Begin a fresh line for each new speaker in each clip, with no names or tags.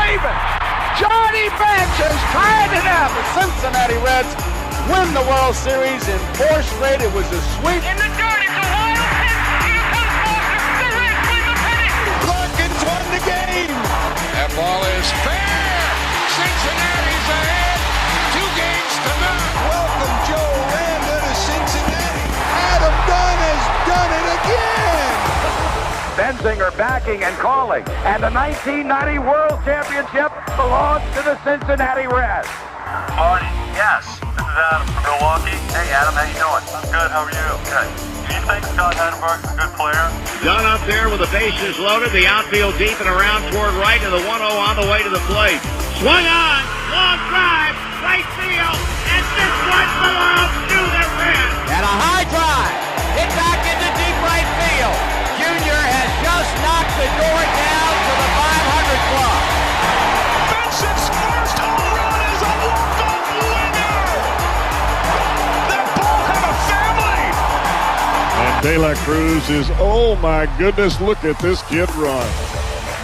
believe it? Johnny Bench is trying to have the Cincinnati Reds win the World Series in 4 straight. It was a sweep.
In the dirt, it's a wild pitch. Here comes Foster. The Reds win the pennant.
Larkins won the game.
That ball is fair. Cincinnati's ahead. 2 games to none.
Welcome Joe Landa to Cincinnati. Adam Dunn has done it again.
Benzinger backing and calling. And the 1990 World Championship belongs to the Cincinnati Reds.
Marty, yes. This is Adam from Milwaukee. Hey, Adam, how you doing? I'm good. How are you? Good. Do you think Scott Chatterbox is a good player?
Dunn up there with the bases loaded, the outfield deep and around toward right, and the 1-0 on the way to the plate. Swung on, long drive, right field, and this one belongs to the Reds.
And a high drive, hit back into deep right field. Junior has just knocked the door down to the 500 club.
Benson's first home run is a walk-off winner. That ball had a family.
And De La Cruz is, oh my goodness, look at this kid run.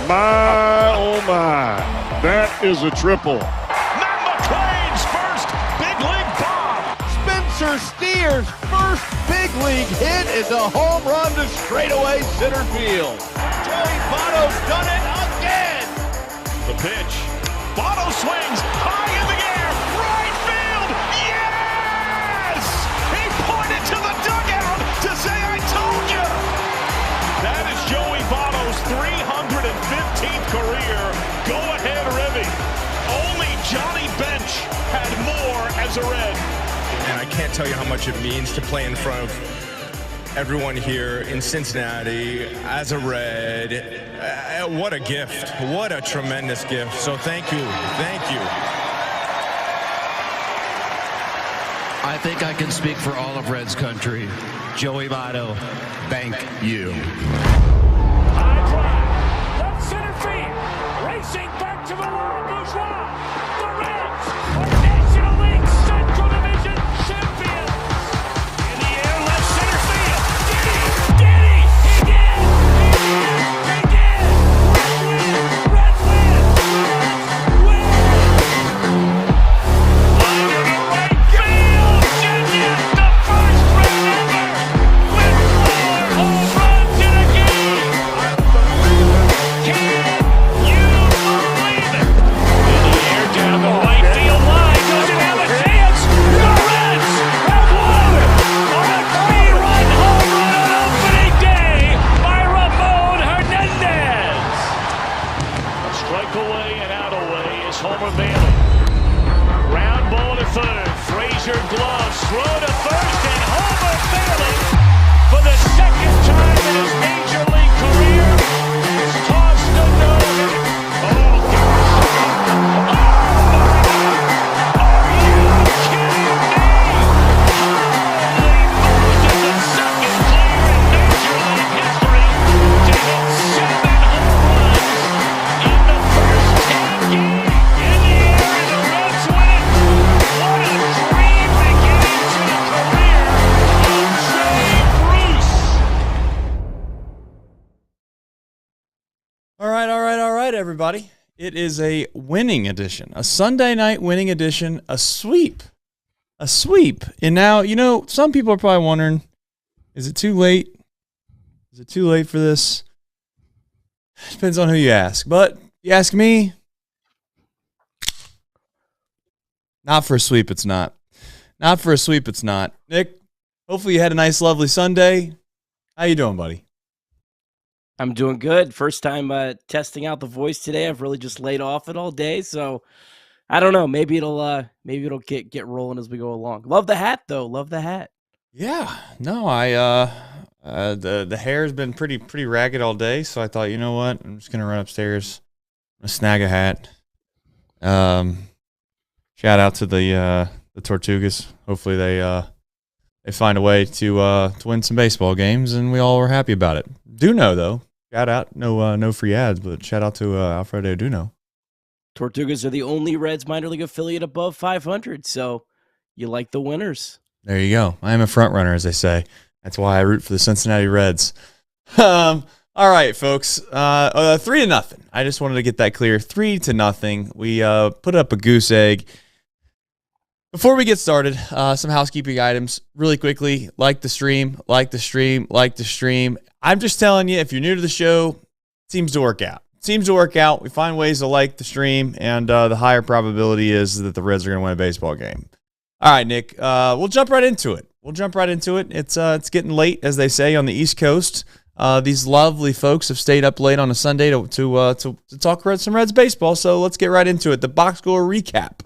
My, oh my, that is a triple.
Matt McClain's first big league bomb.
Spencer Steer's first big league hit is a home run to straightaway center field. Joey Votto's done it again.
The pitch. Votto swings high in the air. Right field. Yes! He pointed to the dugout to say, I told you. That is Joey Votto's 315th career go-ahead ribby. Only Johnny Bench had more as a Red.
And I can't tell you how much it means to play in front of everyone here in Cincinnati as a Red. What a gift. What a tremendous gift. So thank you. Thank you.
I think I can speak for all of Reds country. Joey Votto, thank you.
High drive. Left center field. Racing back to the world bourgeois. The Reds are National League Central Division champions. In the air, left center field. Did he? He did! He did! Reds win! Reds win! Line to the right field. Genius, the first Red ever with 4 home runs in a game. Can you believe it? In the air, down the right field line. Doesn't have a chance. The Reds have won on a 3-run home run on opening day by Ramon Hernandez. A strike away and out away is Homer Bailey. Ground ball to third. Frazier gloves. Throw to first, and Homer Bailey, for the second time in his major league career, has tossed a no-hitter. Oh, gosh. Oh, my God. Are you kidding me? Holy Moses, the second player in major league history to hit 7 home runs in the first 10 games. In the air, and the Reds win it. What a dream beginning to the career of Jay Bruce.
All right, everybody. It is a winning edition, a Sunday night winning edition, a sweep. A sweep. And now, you know, some people are probably wondering, is it too late? Is it too late for this? Depends on who you ask. But you ask me, not for a sweep, it's not. Not for a sweep, it's not. Nick, hopefully you had a nice, lovely Sunday. How you doing, buddy?
I'm doing good. First time testing out the voice today. I've really just laid off it all day, so I don't know. Maybe it'll get rolling as we go along. Love the hat though. Love the hat.
Yeah. No, the hair's been pretty ragged all day, so I thought, you know what? I'm just gonna run upstairs, snag a hat. Shout out to the Tortugas. Hopefully they find a way to win some baseball games, and we all were happy about it. Duno though. Shout out, no free ads, but shout out to Alfredo Duno.
Tortugas are the only Reds minor league affiliate above 500, so you like the winners.
There you go. I am a front runner, as they say. That's why I root for the Cincinnati Reds. All All right, folks. 3-0. I just wanted to get that clear. 3-0. We put up a goose egg. Before we get started, some housekeeping items really quickly. Like the stream. I'm just telling you, if you're new to the show, it seems to work out. We find ways to like the stream, and the higher probability is that the Reds are going to win a baseball game. All right, Nick, we'll jump right into it. It's getting late, as they say, on the East Coast. These lovely folks have stayed up late on a Sunday to talk some Reds baseball, so let's get right into it. The box score recap.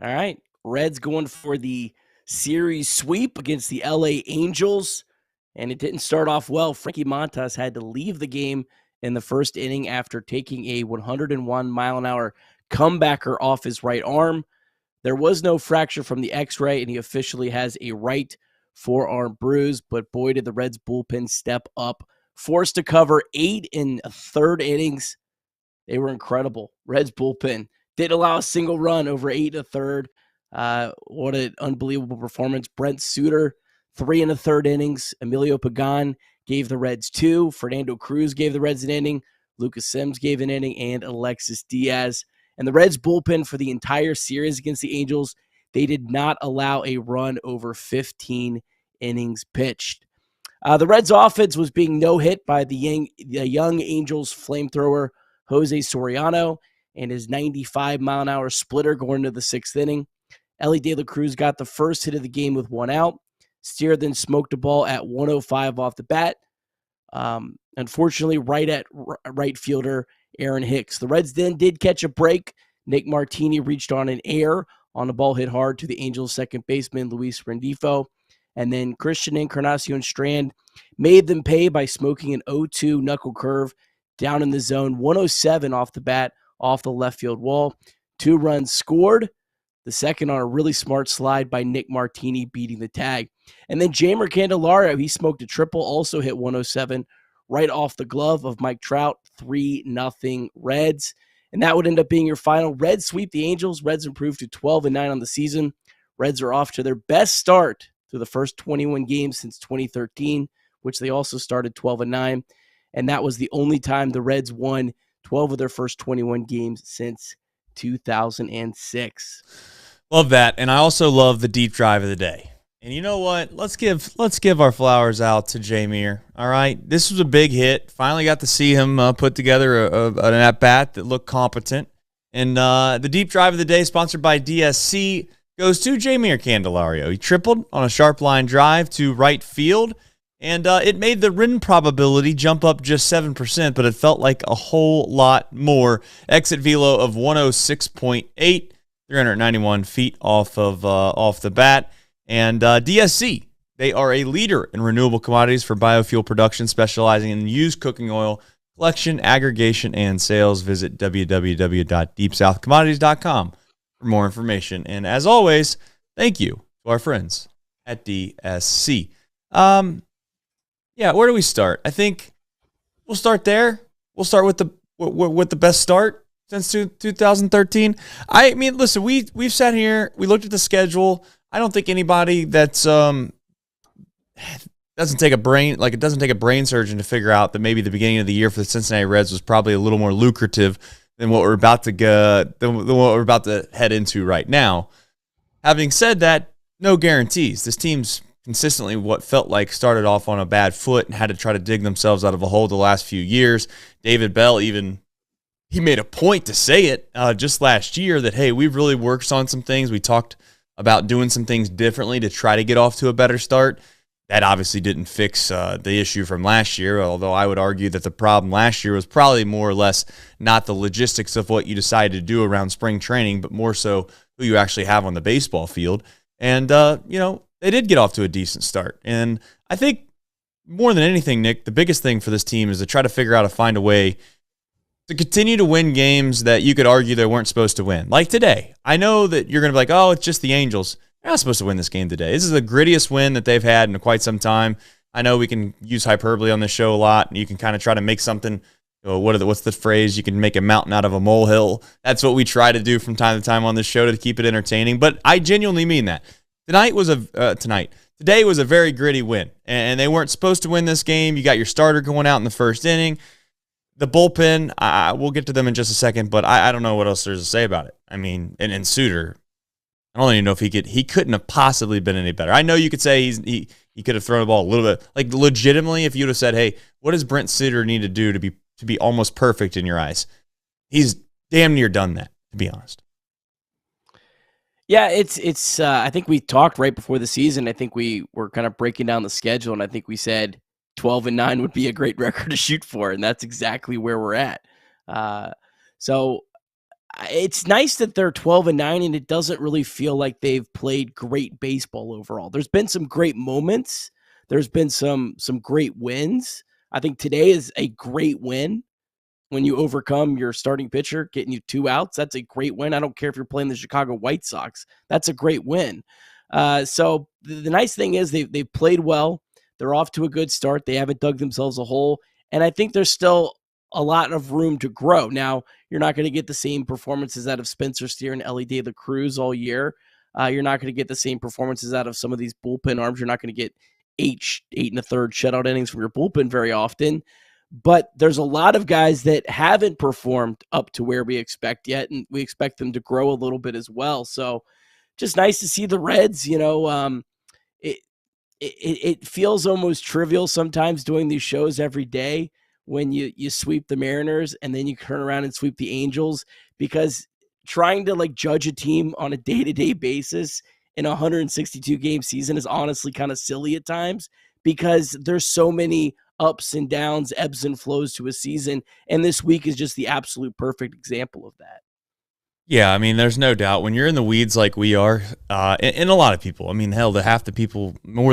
All right. Reds going for the series sweep against the LA Angels, and it didn't start off well. Frankie Montas had to leave the game in the first inning after taking a 101-mile-an-hour comebacker off his right arm. There was no fracture from the x-ray, and he officially has a right forearm bruise, but boy, did the Reds bullpen step up. Forced to cover 8 1/3 innings. They were incredible. Reds bullpen didn't allow a single run over 8 1/3. What an unbelievable performance. Brent Suter, 3 1/3 innings. Emilio Pagan gave the Reds 2. Fernando Cruz gave the Reds an inning. Lucas Sims gave an inning, and Alexis Diaz. And the Reds bullpen for the entire series against the Angels, they did not allow a run over 15 innings pitched. The Reds offense was being no-hit by the young Angels flamethrower Jose Soriano and his 95-mile-an-hour splitter going into the 6th inning. Elly De La Cruz got the first hit of the game with 1 out. Steer then smoked a ball at 105 off the bat. Unfortunately, right fielder Aaron Hicks. The Reds then did catch a break. Nick Martini reached on an error on a ball hit hard to the Angels' second baseman, Luis Rendifo. And then Christian Encarnacion Strand made them pay by smoking an 0-2 knuckle curve down in the zone, 107 off the bat, off the left field wall. 2 runs scored. The second on a really smart slide by Nick Martini beating the tag. And then Jeimer Candelario, he smoked a triple, also hit 107 right off the glove of Mike Trout. 3-0 Reds. And that would end up being your final. Reds sweep the Angels. Reds improved to 12-9 on the season. Reds are off to their best start through the first 21 games since 2013, which they also started 12-9. And that was the only time the Reds won 12 of their first 21 games since 2006.
Love that. And I also love the deep drive of the day. And you know what? Let's give our flowers out to Jeimer. All right, this was a big hit. Finally got to see him put together an at-bat that looked competent. And the deep drive of the day, sponsored by DSC, goes to Jeimer Candelario. He tripled on a sharp line drive to right field, and it made the win probability jump up just 7%, but it felt like a whole lot more. Exit velo of 106.8, 391 feet off the bat. And DSC, they are a leader in renewable commodities for biofuel production, specializing in used cooking oil collection, aggregation, and sales. Visit www.deepsouthcommodities.com for more information. And as always, thank you to our friends at DSC. Where do we start? I think we'll start there. We'll start with the best start since 2013. I mean, listen, we've sat here, we looked at the schedule. I don't think anybody that's doesn't take a brain surgeon to figure out that maybe the beginning of the year for the Cincinnati Reds was probably a little more lucrative than what we're about to head into right now. Having said that, no guarantees. This team's consistently what felt like started off on a bad foot and had to try to dig themselves out of a hole the last few years. David Bell he made a point to say it just last year that, hey, we've really worked on some things. We talked about doing some things differently to try to get off to a better start. That obviously didn't fix the issue from last year, although I would argue that the problem last year was probably more or less not the logistics of what you decided to do around spring training, but more so who you actually have on the baseball field. And, they did get off to a decent start. And I think more than anything, Nick, the biggest thing for this team is to try to figure out find a way to continue to win games that you could argue they weren't supposed to win. Like today. I know that you're going to be like, oh, it's just the Angels. They're not supposed to win this game today. This is the grittiest win that they've had in quite some time. I know we can use hyperbole on this show a lot, and you can kind of try to make something, what's the phrase? You can make a mountain out of a molehill. That's what we try to do from time to time on this show to keep it entertaining. But I genuinely mean that. Today was Today was a very gritty win, and they weren't supposed to win this game. You got your starter going out in the first inning. The bullpen, we'll get to them in just a second, but I don't know what else there's to say about it. I mean, and Suter, I don't even know if he couldn't have possibly been any better. I know you could say he could have thrown the ball a little bit. Like, legitimately, if you would have said, hey, what does Brent Suter need to do to be almost perfect in your eyes? He's damn near done that, to be honest.
Yeah, it's. I think we talked right before the season. I think we were kind of breaking down the schedule, and I think we said 12-9 would be a great record to shoot for, and that's exactly where we're at. So it's nice that they're 12-9, and it doesn't really feel like they've played great baseball overall. There's been some great moments. There's been some great wins. I think today is a great win. When you overcome your starting pitcher, getting you 2 outs, that's a great win. I don't care if you're playing the Chicago White Sox. That's a great win. So the nice thing is they've played well. They're off to a good start. They haven't dug themselves a hole. And I think there's still a lot of room to grow. Now, you're not going to get the same performances out of Spencer Steer and Elly De La Cruz all year. You're not going to get the same performances out of some of these bullpen arms. You're not going to get 8 1/3 shutout innings from your bullpen very often. But there's a lot of guys that haven't performed up to where we expect yet, and we expect them to grow a little bit as well. So just nice to see the Reds. It feels almost trivial sometimes doing these shows every day when you sweep the Mariners and then you turn around and sweep the Angels, because trying to judge a team on a day-to-day basis in a 162 game season is honestly kind of silly at times, because there's so many ups and downs, ebbs and flows to a season. And this week is just the absolute perfect example of that.
Yeah, I mean, there's no doubt when you're in the weeds like we are, and a lot of people, I mean, hell, more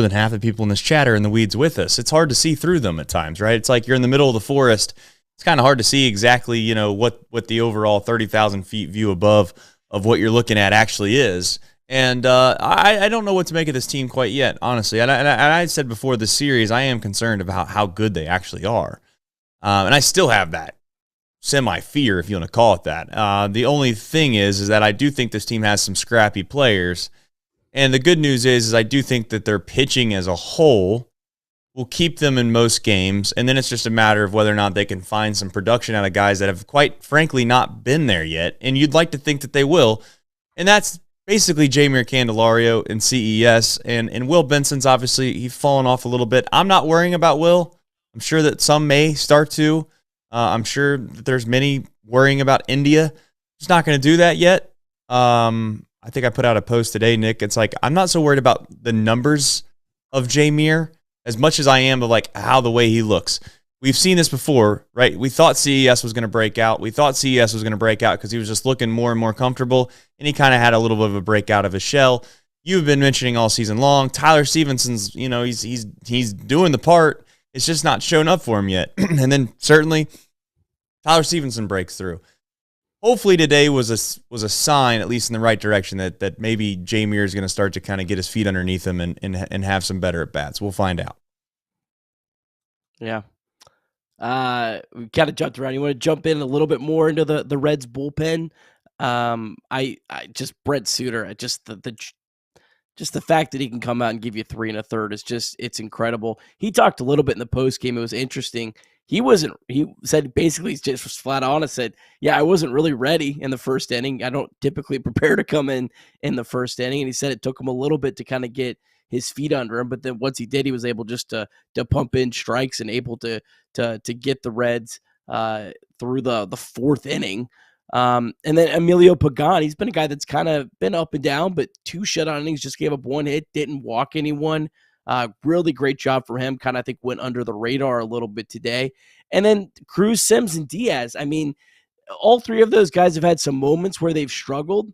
than half the people in this chat are in the weeds with us. It's hard to see through them at times, right? It's like you're in the middle of the forest. It's kind of hard to see exactly, what the overall 30,000 feet view above of what you're looking at actually is. And I don't know what to make of this team quite yet, honestly. And I said before the series, I am concerned about how good they actually are. And I still have that semi-fear, if you want to call it that. The only thing is that I do think this team has some scrappy players. And the good news is I do think that their pitching as a whole will keep them in most games. And then it's just a matter of whether or not they can find some production out of guys that have quite frankly not been there yet. And you'd like to think that they will. And that's basically Jeimer Candelario and CES, and Will Benson's obviously, he's fallen off a little bit. I'm not worrying about Will. I'm sure that some may start to. I'm sure that there's many worrying about India. Just not going to do that yet. I think I put out a post today, Nick. It's like, I'm not so worried about the numbers of Jeimer as much as I am of how the way he looks. We've seen this before, right? We thought CES was going to break out. We thought CES was going to break out because he was just looking more and more comfortable, and he kind of had a little bit of a breakout of his shell. You've been mentioning all season long. Tyler Stevenson's, he's doing the part. It's just not shown up for him yet. And then certainly Tyler Stevenson breaks through. Hopefully today was a sign, at least in the right direction, that maybe Jeimer is going to start to kind of get his feet underneath him and have some better at bats. We'll find out.
Yeah. We kind of jumped around. You want to jump in a little bit more into the Reds bullpen? I just Brent Suter, just the fact that he can come out and give you 3 1/3 is it's incredible. He talked a little bit in the post game. It was interesting. He said basically just was flat honest, said, yeah, I wasn't really ready in the first inning. I don't typically prepare to come in the first inning. And he said it took him a little bit to kind of get his feet under him. But then once he did, he was able just to pump in strikes and able to get the Reds through the fourth inning. And then Emilio Pagan, he's been a guy that's kind of been up and down, but 2 shutout innings, just gave up 1 hit, didn't walk anyone. Really great job for him. Kind of, I think, went under the radar a little bit today. And then Cruz, Sims, and Diaz. I mean, all 3 of those guys have had some moments where they've struggled,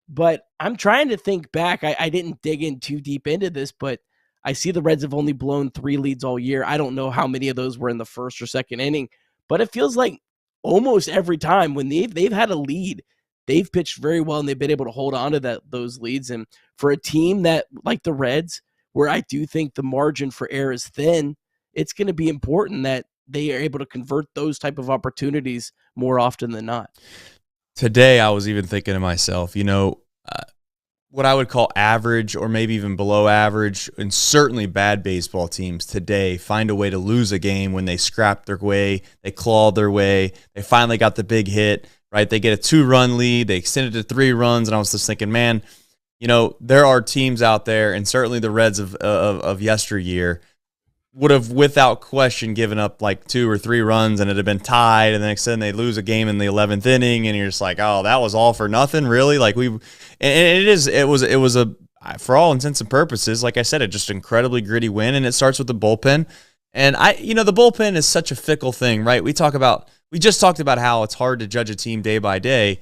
but I'm trying to think back. I didn't dig in too deep into this, but I see the Reds have only blown 3 leads all year. I don't know how many of those were in the first or second inning, but it feels like almost every time when they've had a lead, they've pitched very well and they've been able to hold on to those leads. And for a team that, like the Reds, where I do think the margin for error is thin, it's going to be important that they are able to convert those type of opportunities more often than not.
Today, I was even thinking to myself, what I would call average or maybe even below average and certainly bad baseball teams today find a way to lose a game when they scrap their way, they clawed their way, they finally got the big hit, right? They get a 2-run lead, they extend it to 3 runs, and I was just thinking, man, there are teams out there, and certainly the Reds of yesteryear would have without question given up like 2 or 3 runs and it had been tied, and then next then they lose a game in the 11th inning, and you're just like, oh, that was all for nothing, really? Like it was a for all intents and purposes, like I said, a just incredibly gritty win, and it starts with the bullpen. And the bullpen is such a fickle thing, right? We just talked about how it's hard to judge a team day by day.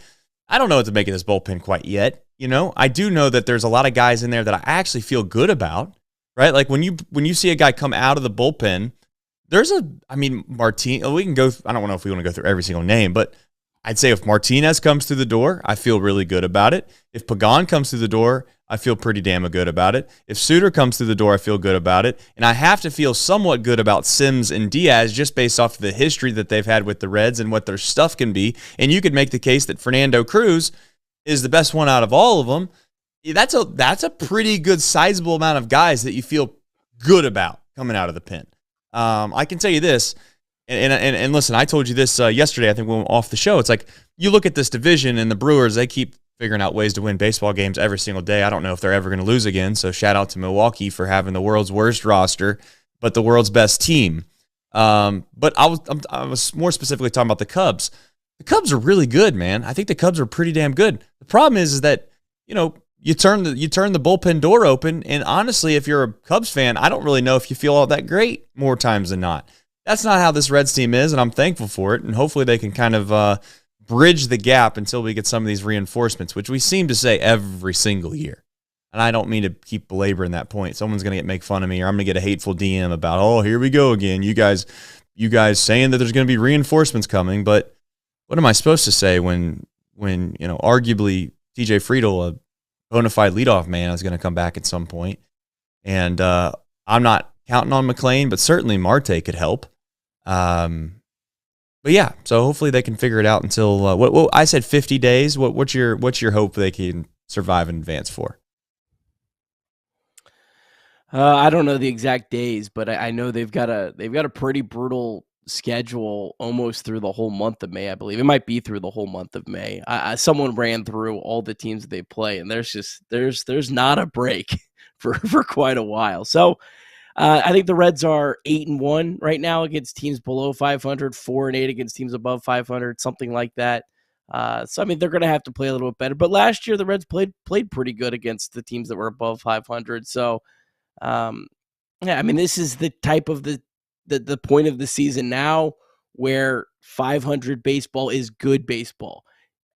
I don't know what to make of this bullpen quite yet. I do know that there's a lot of guys in there that I actually feel good about. Right, like when you see a guy come out of the bullpen, Martin. We can go. I don't know if we want to go through every single name, but I'd say if Martinez comes through the door, I feel really good about it. If Pagan comes through the door, I feel pretty damn good about it. If Suter comes through the door, I feel good about it, and I have to feel somewhat good about Sims and Diaz just based off of the history that they've had with the Reds and what their stuff can be. And you could make the case that Fernando Cruz is the best one out of all of them. That's a pretty good sizable amount of guys that you feel good about coming out of the pen. I can tell you this, and listen, I told you this yesterday, I think when we went off the show. It's like you look at this division and the Brewers, they keep figuring out ways to win baseball games every single day. I don't know if they're ever going to lose again, so shout out to Milwaukee for having the world's worst roster, but the world's best team. But I was more specifically talking about the Cubs. The Cubs are really good, man. I think the Cubs are pretty damn good. The problem is that, you turn the bullpen door open, and honestly, if you're a Cubs fan, I don't really know if you feel all that great more times than not. That's not how this Reds team is, and I'm thankful for it, and hopefully they can kind of bridge the gap until we get some of these reinforcements, which we seem to say every single year. And I don't mean to keep belaboring that point. Someone's going to make fun of me, or I'm going to get a hateful DM about, oh, here we go again. You guys saying that there's going to be reinforcements coming, but what am I supposed to say when arguably TJ Friedl, a bona fide leadoff man, is going to come back at some point. And I'm not counting on McLean, but certainly Marte could help. But yeah, so hopefully they can figure it out until what I said 50 days. What's your hope they can survive and advance for?
I don't know the exact days, but I know they've got a pretty brutal schedule almost through the whole month of May. I believe it might be through the whole month of May. Someone ran through all the teams that they play, and there's not a break for quite a while. So I think the Reds are 8-1 right now against teams below 500, 4-8 against teams above 500, something like that. So I mean, they're going to have to play a little bit better. But last year the Reds played pretty good against the teams that were above 500. So yeah, I mean, this is the type of the point of the season now where 500 baseball is good baseball.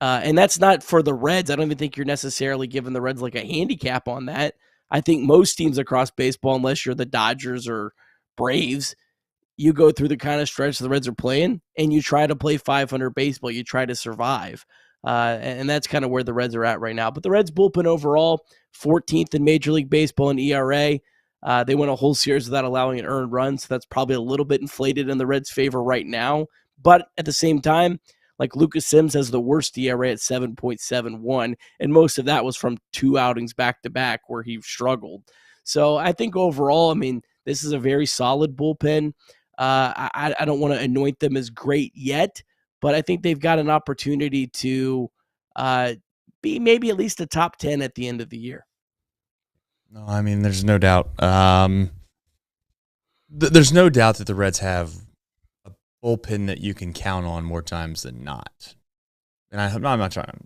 And that's not for the Reds. I don't even think you're necessarily giving the Reds like a handicap on that. I think most teams across baseball, unless you're the Dodgers or Braves, you go through the kind of stretch the Reds are playing and you try to play 500 baseball. You try to survive. And that's kind of where the Reds are at right now. But the Reds bullpen overall, 14th in Major League Baseball in ERA. They went a whole series without allowing an earned run, so that's probably a little bit inflated in the Reds' favor right now. But at the same time, like Lucas Sims has the worst ERA at 7.71, and most of that was from 2 outings back-to-back where he struggled. So I think overall, I mean, this is a very solid bullpen. I don't want to anoint them as great yet, but I think they've got an opportunity to be maybe at least a top 10 at the end of the year.
No, I mean, there's no doubt. There's no doubt that the Reds have a bullpen that you can count on more times than not. And I'm not trying to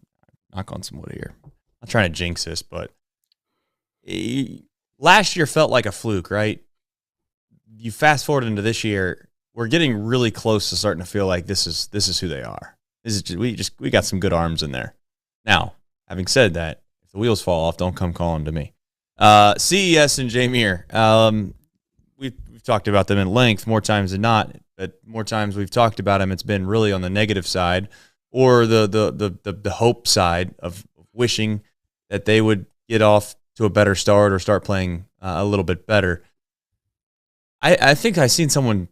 knock on some wood here. I'm not trying to jinx this, but last year felt like a fluke, right? You fast forward into this year, we're getting really close to starting to feel like this is who they are. We got some good arms in there. Now, having said that, if the wheels fall off, don't come calling to me. CES and Jameer. We've talked about them at length more times than not. But more times we've talked about them, it's been really on the negative side or the hope side of wishing that they would get off to a better start or start playing a little bit better. I think I seen someone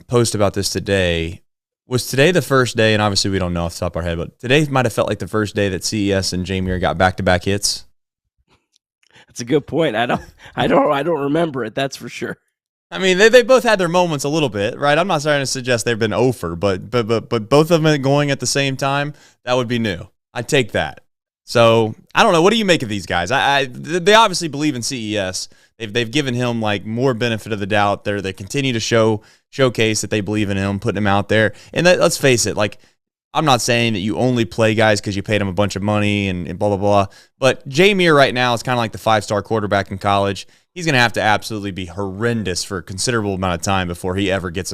post about this today. Was today the first day, and obviously we don't know off the top of our head, but today might have felt like the first day that CES and Jameer got back-to-back hits.
That's a good point. I don't remember it. That's for sure.
I mean, they both had their moments a little bit, right? I'm not trying to suggest they've been over, but both of them going at the same time, that would be new. I'd take that. So I don't know. What do you make of these guys? They obviously believe in CES. They've given him like more benefit of the doubt. They continue to showcase that they believe in him, putting him out there. And let's face it, like, I'm not saying that you only play guys because you paid them a bunch of money and blah, blah, blah. But Jameer right now is kind of like the 5-star quarterback in college. He's going to have to absolutely be horrendous for a considerable amount of time before he ever gets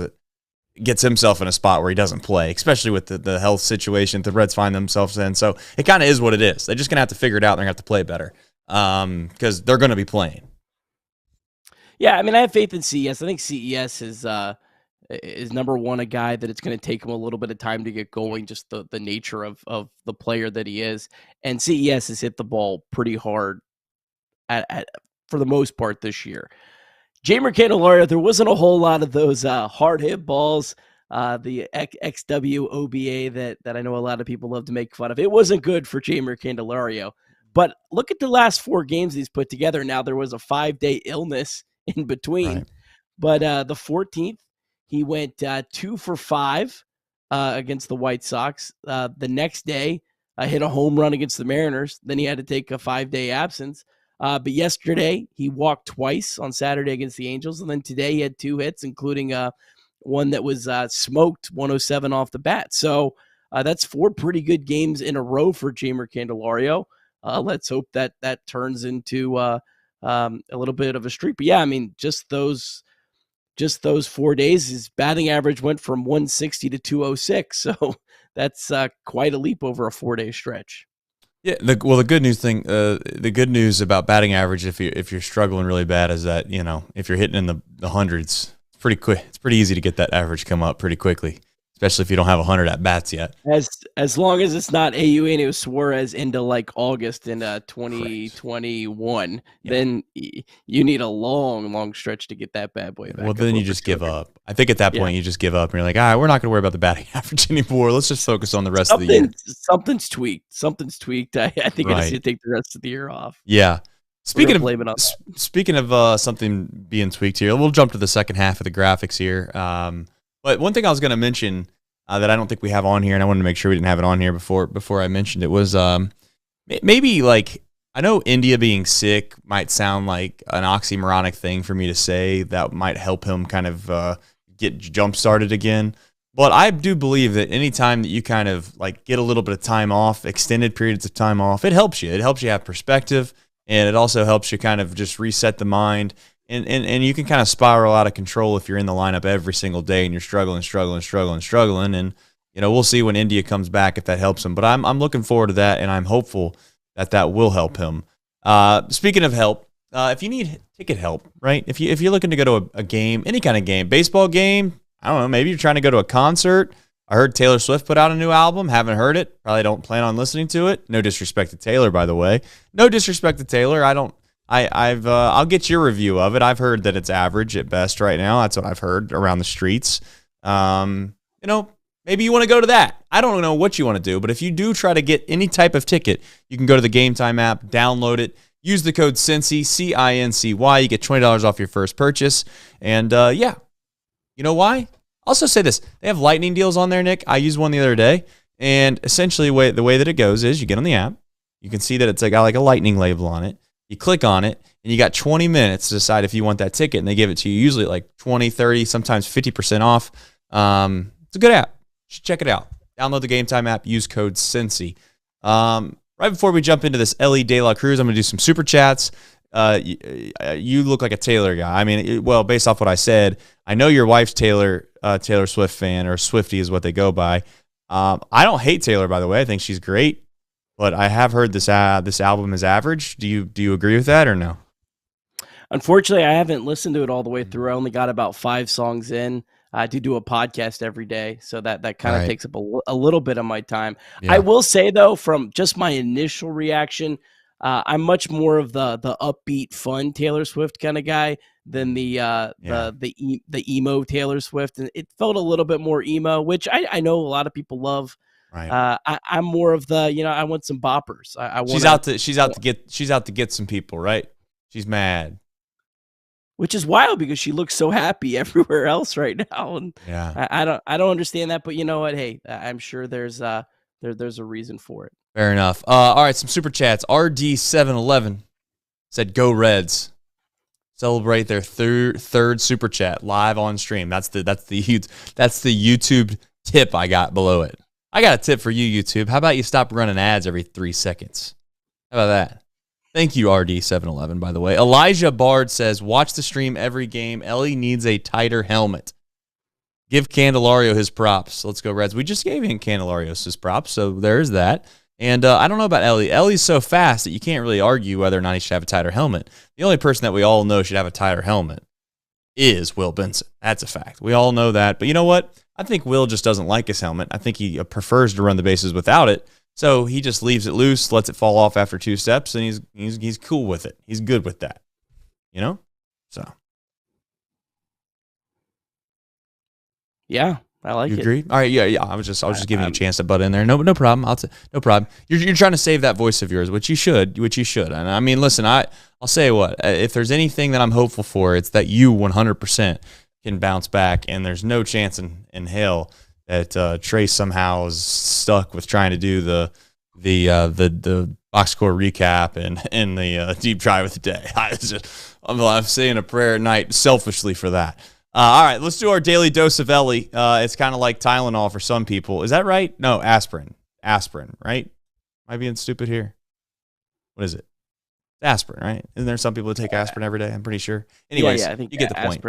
himself in a spot where he doesn't play, especially with the health situation the Reds find themselves in. So it kind of is what it is. They're just going to have to figure it out. They're going to have to play better because they're going to be playing.
Yeah, I mean, I have faith in CES. I think CES is number one, a guy that it's going to take him a little bit of time to get going, just the nature of the player that he is. And CES has hit the ball pretty hard for the most part this year. Jeimer Candelario, there wasn't a whole lot of those hard hit balls, the XWOBA that I know a lot of people love to make fun of. It wasn't good for Jeimer Candelario. But look at the last 4 games he's put together. Now, there was a 5-day illness in between. Right. But the 14th, he went 2 for 5 against the White Sox. The next day, hit a home run against the Mariners. Then he had to take a 5-day absence. But yesterday, he walked twice on Saturday against the Angels. And then today, he had 2 hits, including one that was smoked 107 off the bat. So that's 4 pretty good games in a row for Jeimer Candelario. Let's hope that turns into a little bit of a streak. But yeah, I mean, just those 4 days, his batting average went from 160 to 206. So that's quite a leap over a 4-day stretch.
Yeah. The good news about batting average, if you're struggling really bad, is that, you know, if you're hitting in the hundreds, it's pretty quick. It's pretty easy to get that average come up pretty quickly, especially if you don't have 100 at bats yet.
As long as it's not Eugenio Suarez into like August in 2021, then you need a long stretch to get that bad boy back.
Well, then you just give up. I think at that point you just give up and you're like, all right, we're not going to worry about the batting average anymore. Let's just focus on the rest of the year.
Something's tweaked. I think I just need to take the rest of the year off.
Yeah. Speaking of something being tweaked here, we'll jump to the second half of the graphics here. But one thing I was going to mention that I don't think we have on here, and I wanted to make sure we didn't have it on here before I mentioned it, was maybe, like, I know India being sick might sound like an oxymoronic thing for me to say that might help him kind of get jump-started again. But I do believe that any time that you kind of like get a little bit of time off, extended periods of time off, it helps you. It helps you have perspective, and it also helps you kind of just reset the mind. And you can kind of spiral out of control if you're in the lineup every single day and you're struggling. And, you know, we'll see when India comes back if that helps him. But I'm looking forward to that, and I'm hopeful that will help him. Speaking of help, if you need ticket help, right? If you're looking to go to a game, any kind of game, baseball game, I don't know, maybe you're trying to go to a concert. I heard Taylor Swift put out a new album. Haven't heard it. Probably don't plan on listening to it. No disrespect to Taylor, by the way. No disrespect to Taylor. I'll get your review of it. I've heard that it's average at best right now. That's what I've heard around the streets. You know, maybe you want to go to that. I don't know what you want to do, but if you do try to get any type of ticket, you can go to the Game Time app, download it, use the code CINCY, CINCY. You get $20 off your first purchase. And yeah, you know why? Also say this. They have lightning deals on there, Nick. I used one the other day, and essentially the way that it goes is you get on the app. You can see that it's got like a lightning label on it. You click on it, and you got 20 minutes to decide if you want that ticket, and they give it to you usually like 20, 30, sometimes 50% off. It's a good app. You should check it out. Download the Game Time app. Use code CINCY. Right before we jump into this Elly De La Cruz, I'm going to do some super chats. You look like a Taylor guy. I mean, well, based off what I said, I know your wife's Taylor Swift fan, or Swiftie is what they go by. I don't hate Taylor, by the way. I think she's great. But I have heard this album is average. Do you agree with that or no?
Unfortunately, I haven't listened to it all the way through. I only got about 5 songs in. I do a podcast every day, so that kind of takes up a little bit of my time. Yeah. I will say, though, from just my initial reaction, I'm much more of the upbeat, fun Taylor Swift kind of guy than the emo Taylor Swift. And it felt a little bit more emo, which I know a lot of people love. Right. I'm more of the, I want some boppers. She's out to get some people, right?
She's mad.
Which is wild because she looks so happy everywhere else right now. And
Yeah.
I don't understand that, but you know what? Hey, I'm sure there's a reason for it.
Fair enough. All right, some super chats. RD711 said, "Go Reds." Celebrate their third super chat live on stream. That's the YouTube tip I got below it. I got a tip for you, YouTube. How about you stop running ads every 3 seconds? How about that? Thank you, RD711, by the way. Elijah Bard says, "Watch the stream every game. Elly needs a tighter helmet. Give Candelario his props." Let's go, Reds. We just gave him Candelario his props, so there's that. And I don't know about Elly. Elly's so fast that you can't really argue whether or not he should have a tighter helmet. The only person that we all know should have a tighter helmet is Will Benson. That's a fact. We all know that. But you know what? I think Will just doesn't like his helmet. I think he prefers to run the bases without it. So he just leaves it loose, lets it fall off after 2 steps, and he's cool with it. He's good with that. You know? So.
Yeah, I like
you
it.
Agree? All right, yeah. I was just giving you a chance to butt in there. No problem. No problem. You're trying to save that voice of yours, which you should. And I mean, listen, I'll say what. If there's anything that I'm hopeful for, it's that you 100% can bounce back, and there's no chance in hell that Trace somehow is stuck with trying to do the box score recap and the deep drive of the day. I'm saying a prayer at night selfishly for that. All right, let's do our daily dose of Elly. It's kind of like Tylenol for some people. Is that right? No, aspirin. Aspirin, right? Am I being stupid here? What is it? Aspirin, right? Isn't there some people that take aspirin every day? I'm pretty sure. Anyways,
yeah, I think
you get the point.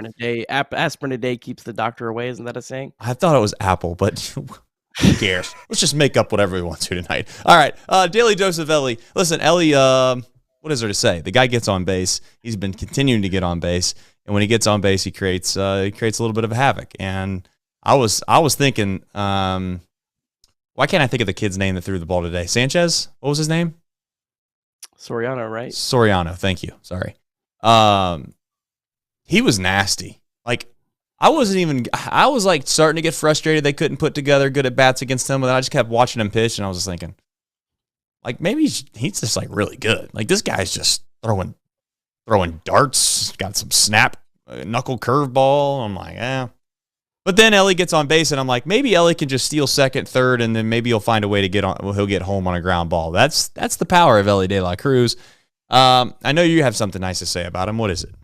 Aspirin a day keeps the doctor away. Isn't that a saying?
I thought it was Apple, but who cares? Let's just make up whatever we want to tonight. All right, daily dose of Elly. Listen, Elly, what is there to say? The guy gets on base. He's been continuing to get on base, and when he gets on base, he creates a little bit of havoc. And I was thinking, why can't I think of the kid's name that threw the ball today? Sanchez? What was his name?
Soriano, right?
Soriano, thank you. Sorry. He was nasty. Like, I was like starting to get frustrated they couldn't put together good at bats against him, and I just kept watching him pitch, and I was just thinking, like, maybe he's just like really good. Like, this guy's just throwing darts, got some snap, knuckle curveball. I'm like, eh. But then Elly gets on base, and I'm like, maybe Elly can just steal second, third, and then maybe he'll find a way to he'll get home on a ground ball. That's the power of Elly De La Cruz. I know you have something nice to say about him. What is it?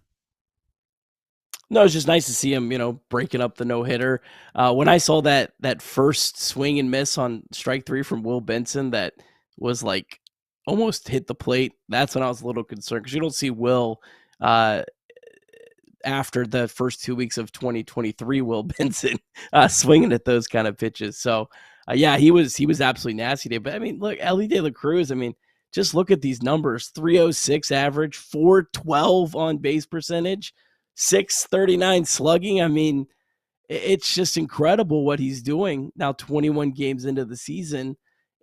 No, it's just nice to see him, breaking up the no-hitter. When I saw that first swing and miss on strike 3 from Will Benson that was like almost hit the plate, that's when I was a little concerned, because you don't see Will after the first 2 weeks of 2023, Will Benson swinging at those kind of pitches. So, yeah, he was absolutely nasty today. But, I mean, look, Elly De La Cruz, I mean, just look at these numbers. 306 average, 412 on base percentage, 639 slugging. I mean, it's just incredible what he's doing now 21 games into the season.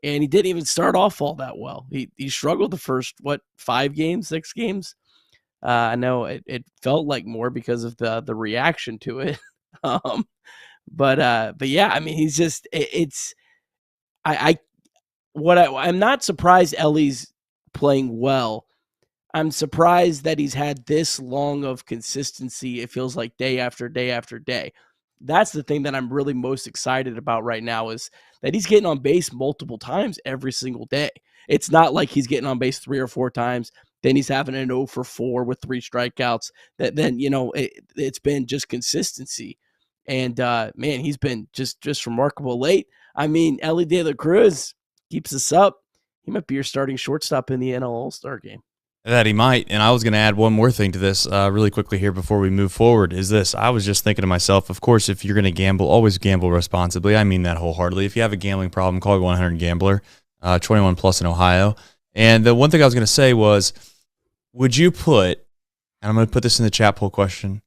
And he didn't even start off all that well. He struggled the first, 6 games? I know it felt like more because of the reaction to it. But yeah, I mean, he's just, I'm not surprised Elly's playing well. I'm surprised that he's had this long of consistency. It feels like day after day after day. That's the thing that I'm really most excited about right now, is that he's getting on base multiple times every single day. It's not like he's getting on base 3 or 4 times, then he's having an 0 for 4 with 3 strikeouts. Then it's been just consistency. And man, he's been just remarkable late. I mean, Elly De La Cruz keeps this up, he might be your starting shortstop in the NL All-Star game.
That he might. And I was going to add one more thing to this really quickly here before we move forward, is this. I was just thinking to myself, of course, if you're going to gamble, always gamble responsibly. I mean that wholeheartedly. If you have a gambling problem, call 1-800-GAMBLER, 21 plus in Ohio. And the one thing I was going to say was, would you put, and I'm going to put this in the chat poll question,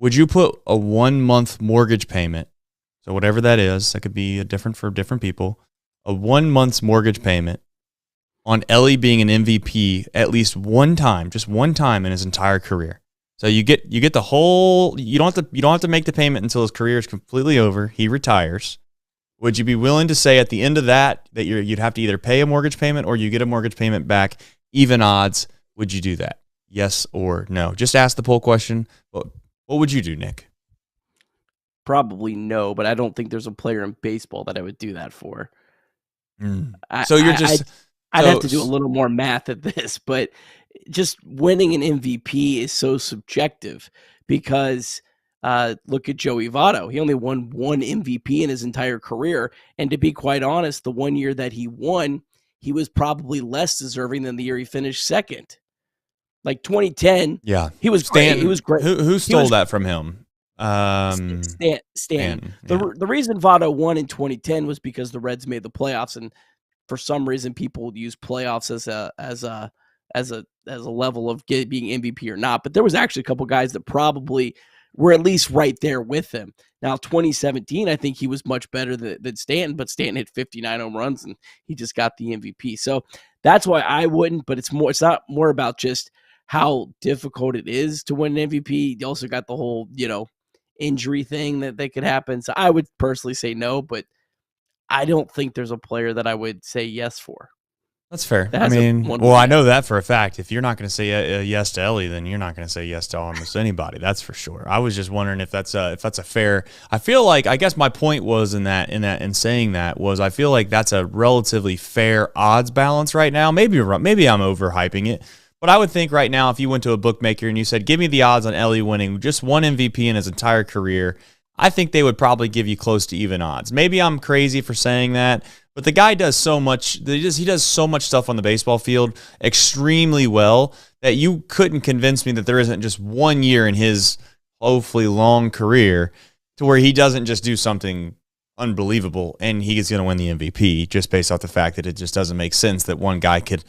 would you put a 1-month mortgage payment, so whatever that is, that could be different for different people, a 1 month's mortgage payment on Elly being an MVP at least one time, just one time in his entire career? So you get the whole, you don't have to make the payment until his career is completely over. He retires. Would you be willing to say at the end of that you'd have to either pay a mortgage payment or you get a mortgage payment back, even odds? Would you do that? Yes or no? Just ask the poll question. What would you do, Nick?
Probably no, but I don't think there's a player in baseball that I would do that for.
So you're just...
I'd have to do a little more math at this, but just winning an MVP is so subjective because look at Joey Votto. He only won one MVP in his entire career. And to be quite honest, the one year that he won, he was probably less deserving than the year he finished second. Like 2010, he was great. He was great.
Who stole that from him?
Stan. The reason Votto won in 2010 was because the Reds made the playoffs, and for some reason people would use playoffs as a level of being MVP or not. But there was actually a couple guys that probably were at least right there with him. Now 2017, I think he was much better than Stanton, but Stanton hit 59 home runs and he just got the MVP. So that's why I wouldn't. But it's not more about just how difficult it is to win an MVP. You also got the whole injury thing that could happen. So I would personally say no, but I don't think there's a player that I would say yes for.
That's fair. I mean, I know that for a fact. If you're not going to say yes to Elly, then you're not going to say yes to almost anybody. That's for sure. I was just wondering if that's a fair. I feel like, I guess my point was in saying that was I feel like that's a relatively fair odds balance right now. Maybe I'm overhyping it, but I would think right now if you went to a bookmaker and you said, give me the odds on Elly winning just one MVP in his entire career, I think they would probably give you close to even odds. Maybe I'm crazy for saying that, but the guy does so much. He does so much stuff on the baseball field extremely well that you couldn't convince me that there isn't just 1 year in his hopefully long career to where he doesn't just do something unbelievable and he is going to win the MVP just based off the fact that it just doesn't make sense that one guy could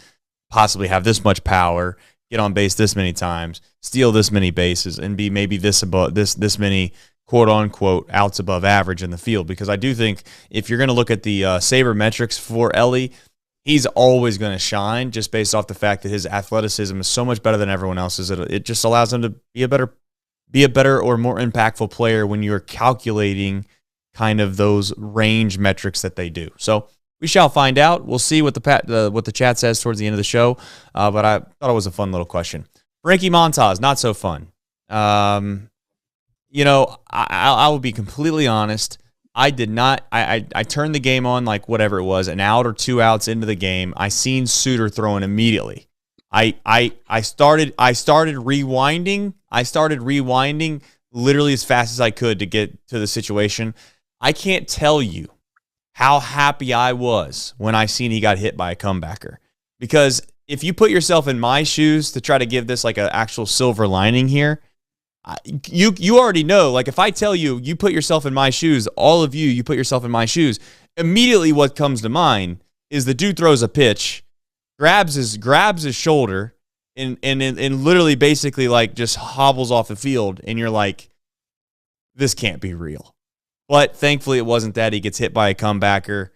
possibly have this much power, get on base this many times, steal this many bases, and be maybe this many quote-unquote outs above average in the field. Because I do think if you're going to look at the sabermetrics for Elly, he's always going to shine just based off the fact that his athleticism is so much better than everyone else's. It just allows him to be a better or more impactful player when you're calculating kind of those range metrics that they do. So we shall find out. We'll see what the chat says towards the end of the show. But I thought it was a fun little question. Frankie Montas, not so fun. I will be completely honest. I did not. I turned the game on like whatever it was, an out or 2 outs into the game. I seen Suter throwing immediately. I started rewinding. I started rewinding literally as fast as I could to get to the situation. I can't tell you how happy I was when I seen he got hit by a comebacker. Because if you put yourself in my shoes to try to give this like an actual silver lining here, you already know, like if I tell you, you put yourself in my shoes, all of you put yourself in my shoes, immediately what comes to mind is the dude throws a pitch, grabs his shoulder, and literally basically like just hobbles off the field, and you're like, this can't be real. But thankfully it wasn't that. He gets hit by a comebacker,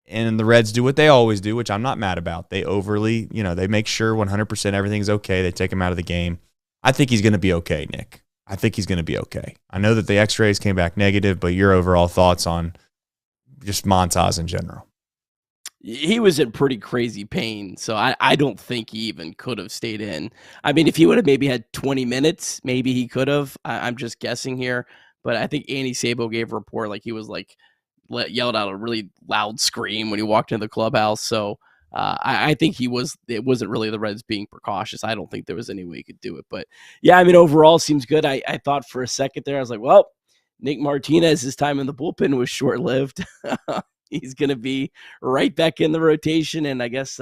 and the Reds do what they always do, which I'm not mad about. They overly, they make sure 100% everything's okay. They take him out of the game. I think he's going to be okay, Nick. I think he's going to be okay. I know that the x-rays came back negative, but your overall thoughts on just Montas in general?
He was in pretty crazy pain, so I don't think he even could have stayed in. I mean, if he would have maybe had 20 minutes, maybe he could have. I'm just guessing here, but I think Andy Sabo gave a report like he was like yelled out a really loud scream when he walked into the clubhouse. So I think it wasn't really the Reds being precautious. I don't think there was any way he could do it. But yeah, I mean, overall seems good. I thought for a second there, I was like, well, Nick Martinez, his time in the bullpen was short-lived. He's going to be right back in the rotation. And I guess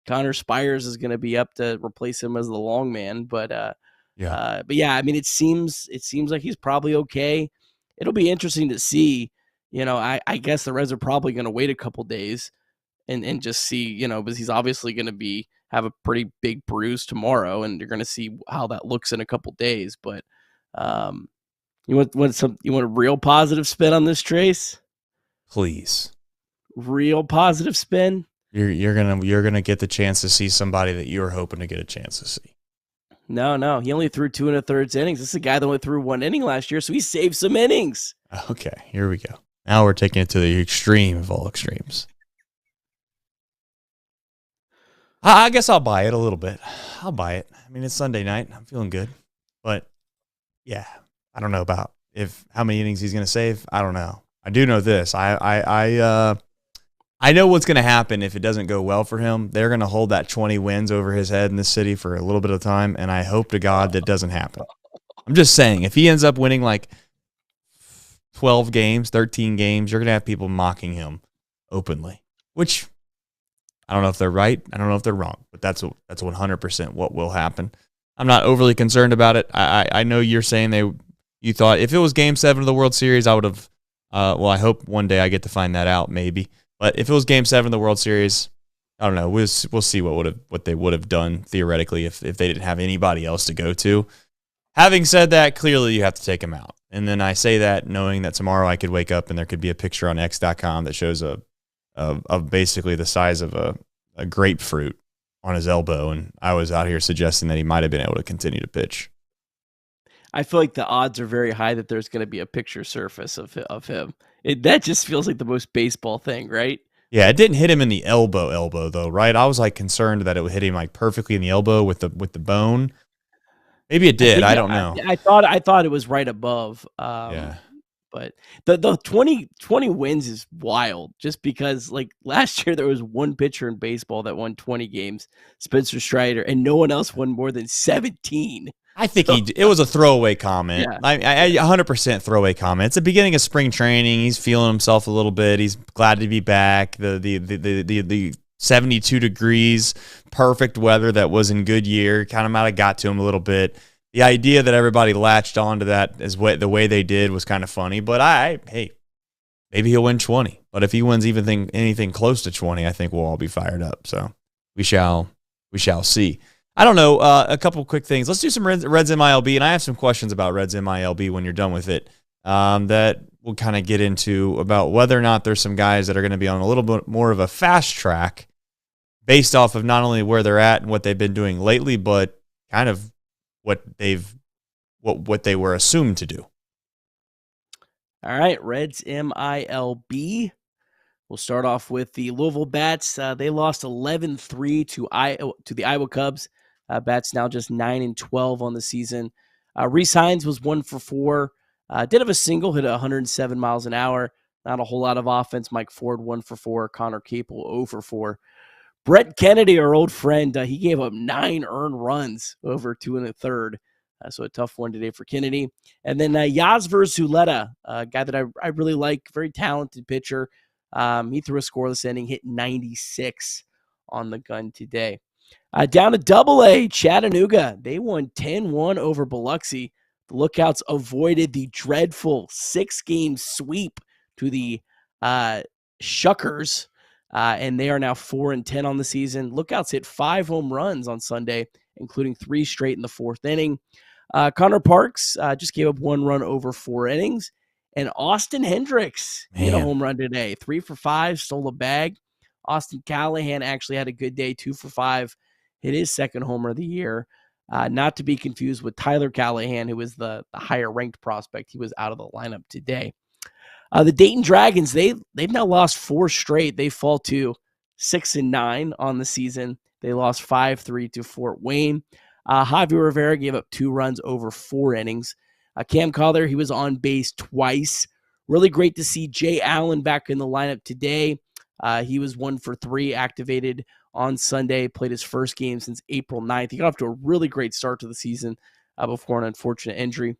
Connor Spires is going to be up to replace him as the long man. But yeah, I mean, it seems like he's probably okay. It'll be interesting to see. I guess the Reds are probably going to wait a couple days and just see, because he's obviously going to have a pretty big bruise tomorrow, and you're going to see how that looks in a couple days. But you want a real positive spin on this, Trace?
Please.
Real positive spin?
You're gonna get the chance to see somebody that you were hoping to get a chance to see.
No, he only threw 2 1/3 innings. This is a guy that only threw 1 inning last year, so he saved some innings.
Okay, here we go. Now we're taking it to the extreme of all extremes. I guess I'll buy it a little bit. I'll buy it. I mean, it's Sunday night. I'm feeling good. But, yeah, I don't know about how many innings he's going to save. I don't know. I do know this. I know what's going to happen if it doesn't go well for him. They're going to hold that 20 wins over his head in this city for a little bit of time, and I hope to God that doesn't happen. I'm just saying, if he ends up winning like 12 games, 13 games, you're going to have people mocking him openly, which I don't know if they're right. I don't know if they're wrong, but that's 100% what will happen. I'm not overly concerned about it. I know you're saying you thought if it was Game 7 of the World Series, I would have. Well, I hope one day I get to find that out, maybe. But if it was Game 7 of the World Series, I don't know. We'll see what they would have done theoretically if they didn't have anybody else to go to. Having said that, clearly you have to take him out. And then I say that knowing that tomorrow I could wake up and there could be a picture on X.com that shows of basically the size of a grapefruit on his elbow, and I was out here suggesting that he might have been able to continue to pitch.
I feel like the odds are very high that there's going to be a picture surface of him. That just feels like the most baseball thing, right?
Yeah, it didn't hit him in the elbow though, right? I was like concerned that it would hit him like perfectly in the elbow with the bone. Maybe it did. I don't know.
I thought it was right above.
Yeah.
But the 20 wins is wild just because like last year there was one pitcher in baseball that won 20 games, Spencer Strider, and no one else won more than 17.
I think it was a throwaway comment.
Yeah.
I 100% throwaway comment. It's the beginning of spring training. He's feeling himself a little bit. He's glad to be back. The 72 degrees, perfect weather that was in Goodyear kind of might have got to him a little bit. The idea that everybody latched onto that the way they did was kind of funny. But hey, maybe he'll win 20. But if he wins anything close to 20, I think we'll all be fired up. So we shall see. I don't know. A couple quick things. Let's do some Reds MILB, and I have some questions about Reds MILB when you're done with it. That we'll kind of get into about whether or not there's some guys that are going to be on a little bit more of a fast track, based off of not only where they're at and what they've been doing lately, but kind of what they were assumed to do.
All right, Reds MILB. We'll start off with the Louisville Bats. They lost 11-3 to the Iowa Cubs. Bats now just 9-12 on the season. Rhys Hines was 1 for 4. Did have a single, hit 107 miles an hour. Not a whole lot of offense. Mike Ford 1 for 4. Connor Capel 0 for 4. Brett Kennedy, our old friend, he gave up 9 earned runs over 2 1/3. So a tough one today for Kennedy. And then Yasver Zuleta, a guy that I really like, very talented pitcher. He threw a scoreless inning, hit 96 on the gun today. Down to Double-A, Chattanooga. They won 10-1 over Biloxi. The Lookouts avoided the dreadful 6-game sweep to the Shuckers, and they are now 4-10 on the season. Lookouts hit 5 home runs on Sunday, including 3 straight in the 4th inning. Connor Parks just gave up 1 run over 4 innings. And Austin Hendricks hit a home run today. 3 for 5, stole a bag. Austin Callahan actually had a good day, 2 for 5. Hit his 2nd homer of the year. Not to be confused with Tyler Callahan, who was the higher-ranked prospect. He was out of the lineup today. The Dayton Dragons, they've now lost 4 straight. They fall to 6-9 on the season. They lost 5-3 to Fort Wayne. Javier Rivera gave up 2 runs over 4 innings. Cam Collier, he was on base twice. Really great to see Jay Allen back in the lineup today. He was 1 for 3, activated on Sunday, played his first game since April 9th. He got off to a really great start to the season before an unfortunate injury.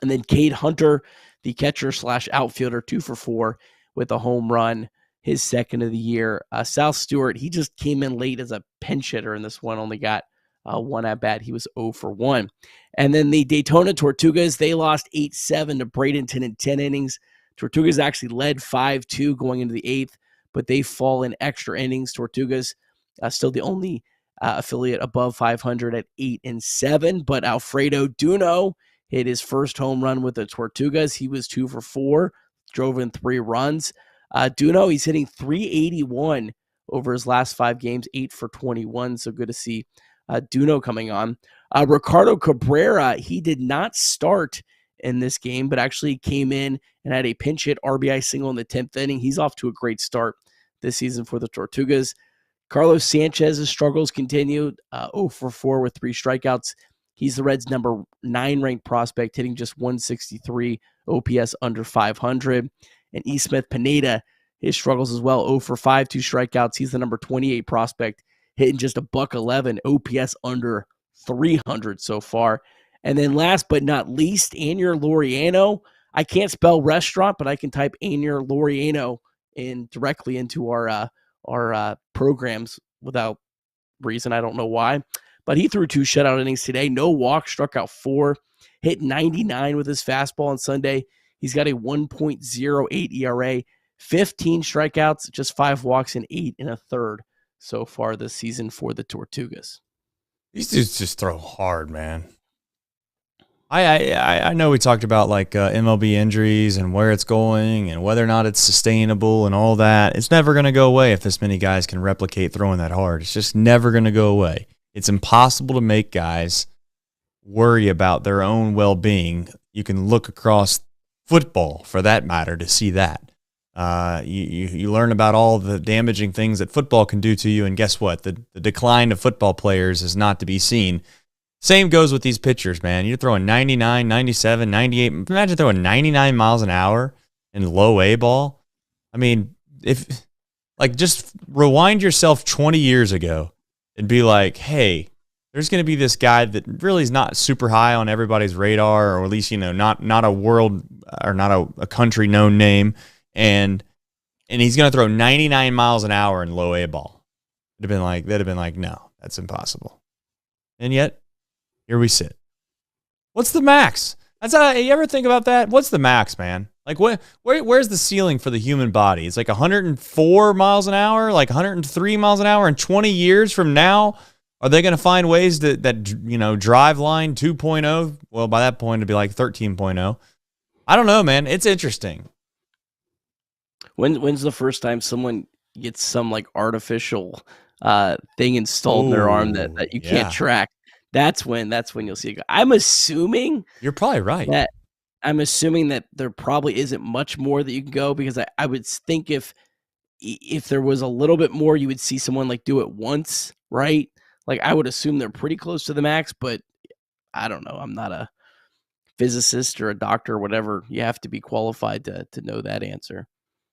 And then Cade Hunter, the catcher/outfielder, 2 for 4 with a home run, his 2nd of the year. South Stewart, he just came in late as a pinch hitter in this one, only got 1 at bat. He was 0 for 1. And then the Daytona Tortugas, they lost 8-7 to Bradenton in 10 innings. Tortugas actually led 5-2 going into the 8th, but they fall in extra innings. Tortugas still the only affiliate above 500 at 8-7. But Alfredo Duno hit his first home run with the Tortugas. He was 2 for 4, drove in 3 runs. Duno, he's hitting .381 over his last 5 games, 8 for 21. So good to see Duno coming on. Ricardo Cabrera, he did not start in this game, but actually came in and had a pinch hit RBI single in the 10th inning. He's off to a great start this season for the Tortugas. Carlos Sanchez's struggles continued. 0 for 4 with 3 strikeouts. He's the Reds' number 9 ranked prospect, hitting just 163 OPS under 500. And E. Smith Pineda, his struggles as well. 0 for 5, 2 strikeouts. He's the number 28 prospect, hitting just a $111 OPS under 300 so far. And then last but not least, Anier Laureano. I can't spell restaurant, but I can type Anier Laureano in directly into our programs without reason. I don't know why, but he threw 2 shutout innings today. No walk, struck out 4, hit 99 with his fastball on Sunday. He's got a 1.08 ERA, 15 strikeouts, just 5 walks, and 8 1/3 so far this season for the Tortugas.
These dudes just throw hard, man. I know we talked about like MLB injuries and where it's going and whether or not it's sustainable and all that. It's never going to go away if this many guys can replicate throwing that hard. It's just never going to go away. It's impossible to make guys worry about their own well-being. You can look across football, for that matter, to see that. You learn about all the damaging things that football can do to you, and guess what? The decline of football players is not to be seen. Same goes with these pitchers, man. You're throwing 99, 97, 98. Imagine throwing 99 miles an hour in low A ball. I mean, just rewind yourself 20 years ago and be like, hey, there's going to be this guy that really is not super high on everybody's radar, or at least, not a world or not a country known name. And he's going to throw 99 miles an hour in low A ball. They'd have been like, no, that's impossible. And yet, here we sit. What's the max? You ever think about that? What's the max, man? Like, where's the ceiling for the human body? It's like 104 miles an hour, like 103 miles an hour. And 20 years from now, are they going to find ways that drive line 2.0? Well, by that point, it'd be like 13.0. I don't know, man. It's interesting.
When's the first time someone gets some like artificial thing installed in their arm that you can't track? That's when you'll see it. I'm assuming
you're probably right.
I'm assuming that there probably isn't much more that you can go, because I would think if there was a little bit more, you would see someone like do it once, right? Like, I would assume they're pretty close to the max, but I don't know. I'm not a physicist or a doctor or whatever. You have to be qualified to know that answer.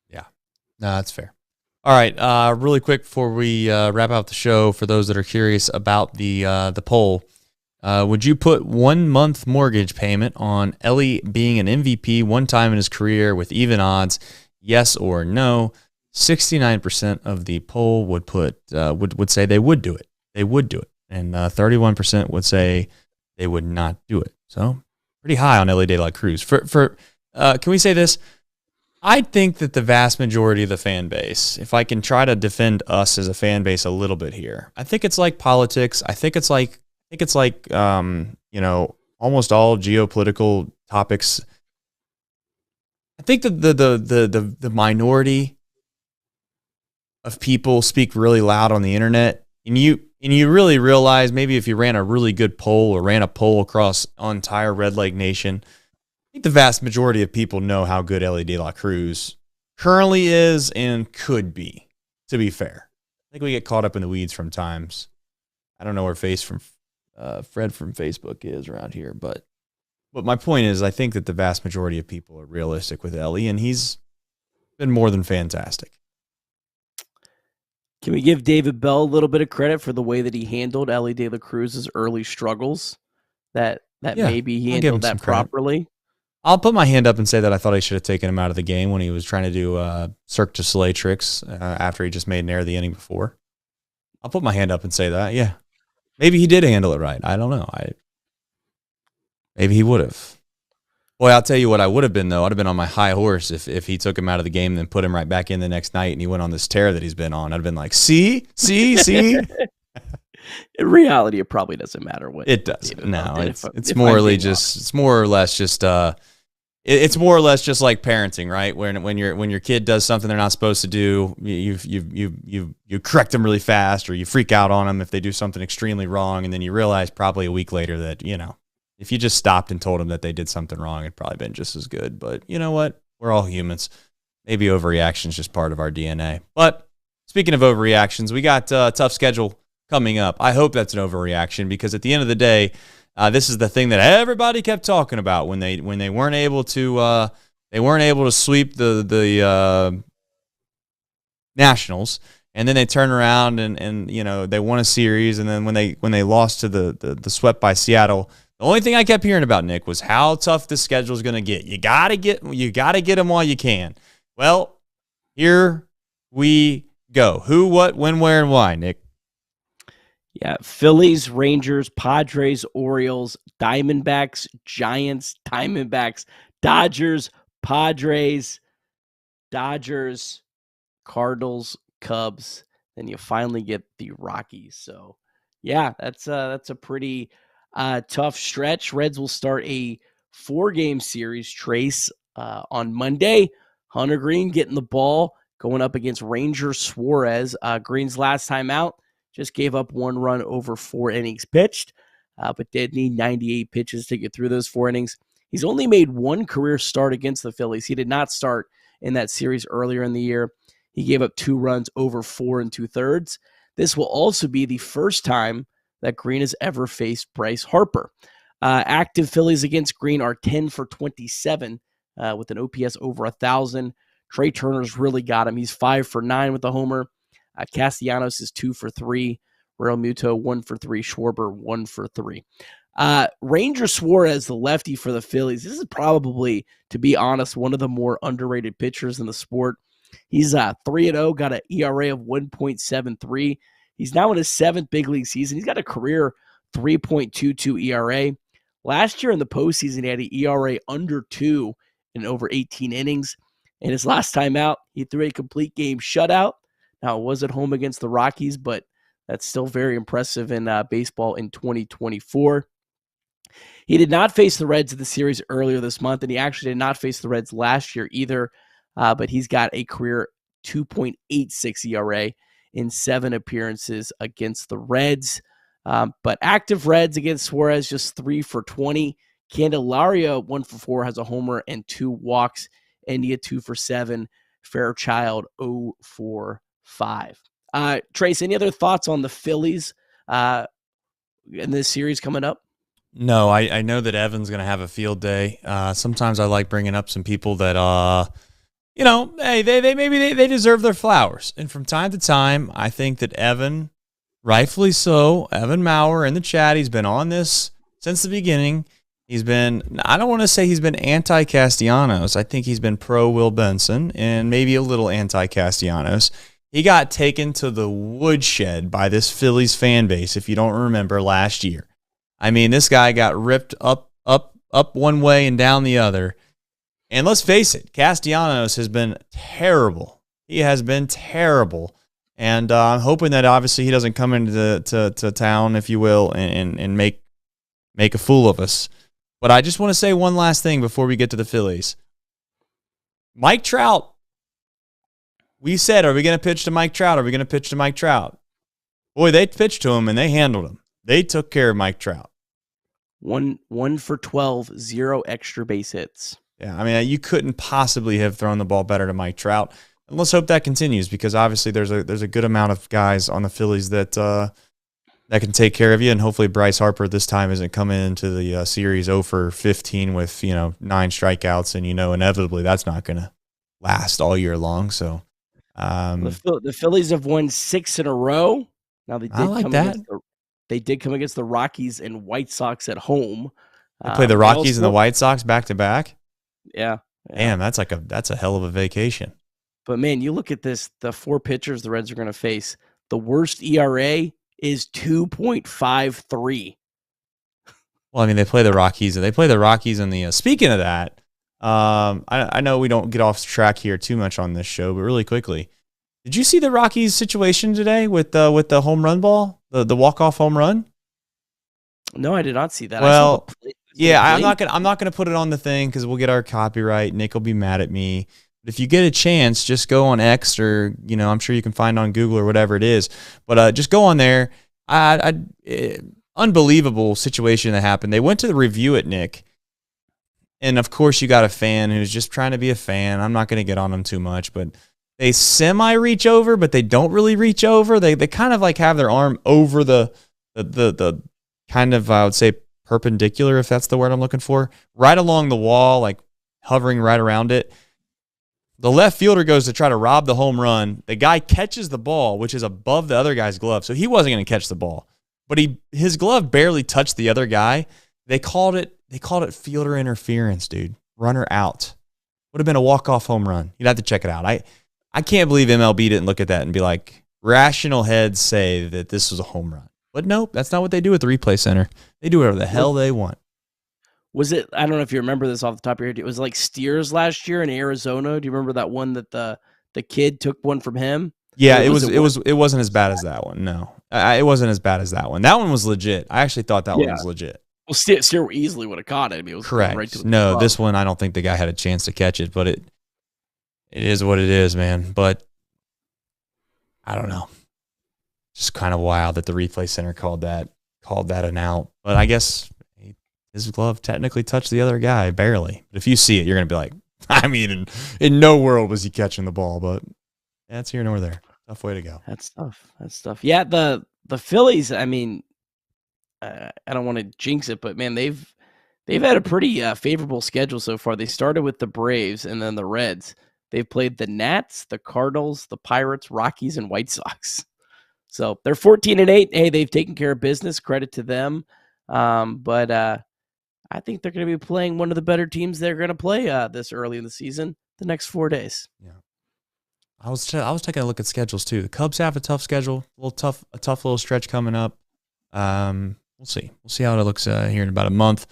Yeah, no, that's fair. All right, really quick before we wrap up the show, for those that are curious about the poll, would you put 1 month mortgage payment on Elly being an MVP one time in his career with even odds? Yes or no? 69% of the poll would say they would do it. They would do it, and 31% would say they would not do it. So pretty high on Elly De La Cruz. Can we say this? I think that the vast majority of the fan base, if I can try to defend us as a fan base a little bit here, I think it's like politics. I think it's like almost all geopolitical topics. I think that the minority of people speak really loud on the internet, and you really realize, maybe if you ran a really good poll or ran a poll across entire Red Leg Nation, I think the vast majority of people know how good Elly De La Cruz currently is and could be, to be fair. I think we get caught up in the weeds from times. I don't know where Fred from Facebook is around here, but my point is, I think that the vast majority of people are realistic with Elly, and he's been more than fantastic.
Can we give David Bell a little bit of credit for the way that he handled Elly De La Cruz's early struggles? That maybe he handled that properly.
I'll put my hand up and say that I thought I should have taken him out of the game when he was trying to do Cirque du Soleil tricks after he just made an error the inning before. I'll put my hand up and say that, yeah. Maybe he did handle it right. I don't know. Maybe he would have. Boy, I'll tell you what I would have been, though. I'd have been on my high horse if he took him out of the game and then put him right back in the next night and he went on this tear that he's been on. I'd have been like, see? In
reality, it probably doesn't matter what
it does. No, it's more or less just it's more or less just like parenting, right? When your kid does something they're not supposed to do, you correct them really fast, or you freak out on them if they do something extremely wrong, and then you realize probably a week later that, if you just stopped and told them that they did something wrong, it'd probably been just as good. But you know what? We're all humans. Maybe overreaction is just part of our DNA. But speaking of overreactions, we got a tough schedule coming up. I hope that's an overreaction because at the end of the day, this is the thing that everybody kept talking about when they weren't able to sweep the Nationals, and then they turn around and they won a series, and then when they lost to the swept by Seattle, the only thing I kept hearing about, Nick, was how tough the schedule is going to get. You gotta get them while you can. Well, here we go. Who, what, when, where, and why, Nick?
Yeah, Phillies, Rangers, Padres, Orioles, Diamondbacks, Giants, Diamondbacks, Dodgers, Padres, Dodgers, Cardinals, Cubs. Then you finally get the Rockies. So, yeah, that's a pretty tough stretch. Reds will start a 4-game series, Trace, on Monday. Hunter Green getting the ball, going up against Ranger Suarez. Green's last time out just gave up 1 run over 4 innings pitched, but did need 98 pitches to get through those 4 innings. He's only made 1 career start against the Phillies. He did not start in that series earlier in the year. He gave up 2 runs over 4 2/3. This will also be the first time that Green has ever faced Bryce Harper. Active Phillies against Green are 10 for 27 with an OPS over 1,000. Trey Turner's really got him. He's 5 for 9 with a homer. Castellanos is 2 for 3. Real Muto 1 for 3. Schwarber 1 for 3. Ranger Suarez, the lefty for the Phillies. This is probably, to be honest, one of the more underrated pitchers in the sport. He's 3-0, got an ERA of 1.73. He's now in his 7th big league season. He's got a career 3.22 ERA. Last year in the postseason, he had an ERA under 2 in over 18 innings. And his last time out, he threw a complete game shutout. Now, it was at home against the Rockies, but that's still very impressive in baseball in 2024. He did not face the Reds in the series earlier this month, and he actually did not face the Reds last year either, but he's got a career 2.86 ERA in 7 appearances against the Reds. But active Reds against Suarez, just 3 for 20. Candelario, 1 for 4, has a homer and 2 walks. India, 2 for 7. Fairchild, 0 for 5. Trace, any other thoughts on the Phillies in this series coming up?
No, I know that Evan's going to have a field day. Sometimes I like bringing up some people that, hey, they deserve their flowers. And from time to time, I think that Evan, rightfully so, Evan Maurer in the chat, he's been on this since the beginning. He's been, I don't want to say he's been anti-Castellanos. I think he's been pro-Will Benson and maybe a little anti-Castellanos. He got taken to the woodshed by this Phillies fan base, if you don't remember, last year. I mean, this guy got ripped up one way and down the other. And let's face it, Castellanos has been terrible. He has been terrible. And I'm hoping that obviously he doesn't come into to town, if you will, and make a fool of us. But I just want to say one last thing before we get to the Phillies. Mike Trout. We said, are we going to pitch to Mike Trout? Are we going to pitch to Mike Trout? Boy, they pitched to him and they handled him. They took care of Mike Trout.
1 for 12, 0 extra base hits.
Yeah, I mean, you couldn't possibly have thrown the ball better to Mike Trout. And let's hope that continues because obviously there's a good amount of guys on the Phillies that can take care of you, and hopefully Bryce Harper this time isn't coming into the series 0 for 15 with 9 strikeouts, and inevitably that's not going to last all year long. So
the Phillies have won 6 in a row. Now they did come against the Rockies and White Sox at home.
They play the Rockies and the White Sox back to back.
Yeah.
Damn, that's a hell of a vacation.
But man, you look at this, the 4 pitchers the Reds are going to face. The worst ERA is 2.53.
Well, I mean, they play the Rockies. They play the Rockies in the. Speaking of that, I know we don't get off track here too much on this show, but really quickly, did you see the Rockies situation today with the home run ball, the walk-off home run?
No, I did not see that.
Well, yeah, I'm not gonna put it on the thing because we'll get our copyright. Nick will be mad at me. But if you get a chance, just go on X or, I'm sure you can find on Google or whatever it is. But just go on there. Unbelievable situation that happened. They went to review it, Nick. And, of course, you got a fan who's just trying to be a fan. I'm not going to get on them too much. But they semi-reach over, but they don't really reach over. They kind of like have their arm over the kind of, I would say, perpendicular, if that's the word I'm looking for, right along the wall, like hovering right around it. The left fielder goes to try to rob the home run. The guy catches the ball, which is above the other guy's glove, so he wasn't going to catch the ball. But his glove barely touched the other guy. They called it fielder interference, dude. Runner out. Would have been a walk-off home run. You'd have to check it out. I can't believe MLB didn't look at that and be like, rational heads say that this was a home run. But nope, that's not what they do at the replay center. They do whatever the hell they want.
Was it, I don't know if you remember this off the top of your head, it was like Steers last year in Arizona. Do you remember that one that the kid took one from him?
Yeah, it wasn't as bad as that one. No, it wasn't as bad as that one. That one was legit. I actually thought that one was legit.
Well, Steer easily would have caught it. I mean, it was
correct.
Right to the
no,
glove.
This one I don't think the guy had a chance to catch it, but it is what it is, man. But I don't know. Just kind of wild that the replay center called that an out. But I guess his glove technically touched the other guy, barely. But if you see it, you're going to be like, I mean, in no world was he catching the ball. But that's here nor there. Tough way to go.
That's tough. Yeah, the Phillies, I mean, I don't want to jinx it, but man, they've had a pretty favorable schedule so far. They started with the Braves and then the Reds. They've played the Nats, the Cardinals, the Pirates, Rockies, and White Sox. So they're 14-8. Hey, they've taken care of business. Credit to them. But I think they're going to be playing one of the better teams they're going to play this early in the season, the next 4 days.
Yeah. I was taking a look at schedules too. The Cubs have a tough schedule, a tough little stretch coming up. We'll see. We'll see how it looks here in about a month.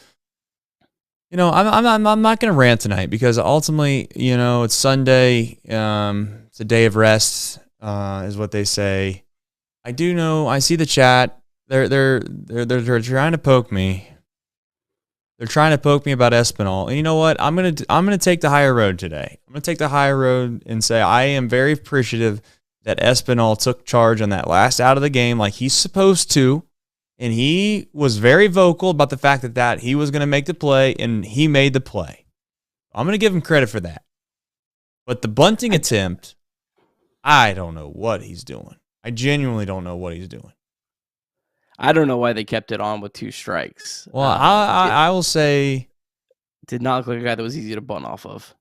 You know, I'm not going to rant tonight because ultimately, you know, it's Sunday. It's a day of rest, is what they say. I do know. I see the chat. They're trying to poke me. They're trying to poke me about Espanol. And you know what? I'm gonna take the higher road today. I'm gonna take the higher road and say I am very appreciative that Espanol took charge on that last out of the game like he's supposed to. And he was very vocal about the fact that he was going to make the play, and he made the play. I'm going to give him credit for that. But the bunting attempt, I don't know what he's doing. I genuinely don't know what he's doing.
I don't know why they kept it on with 2 strikes.
Well, I will say...
Did not look like a guy that was easy to bunt off of.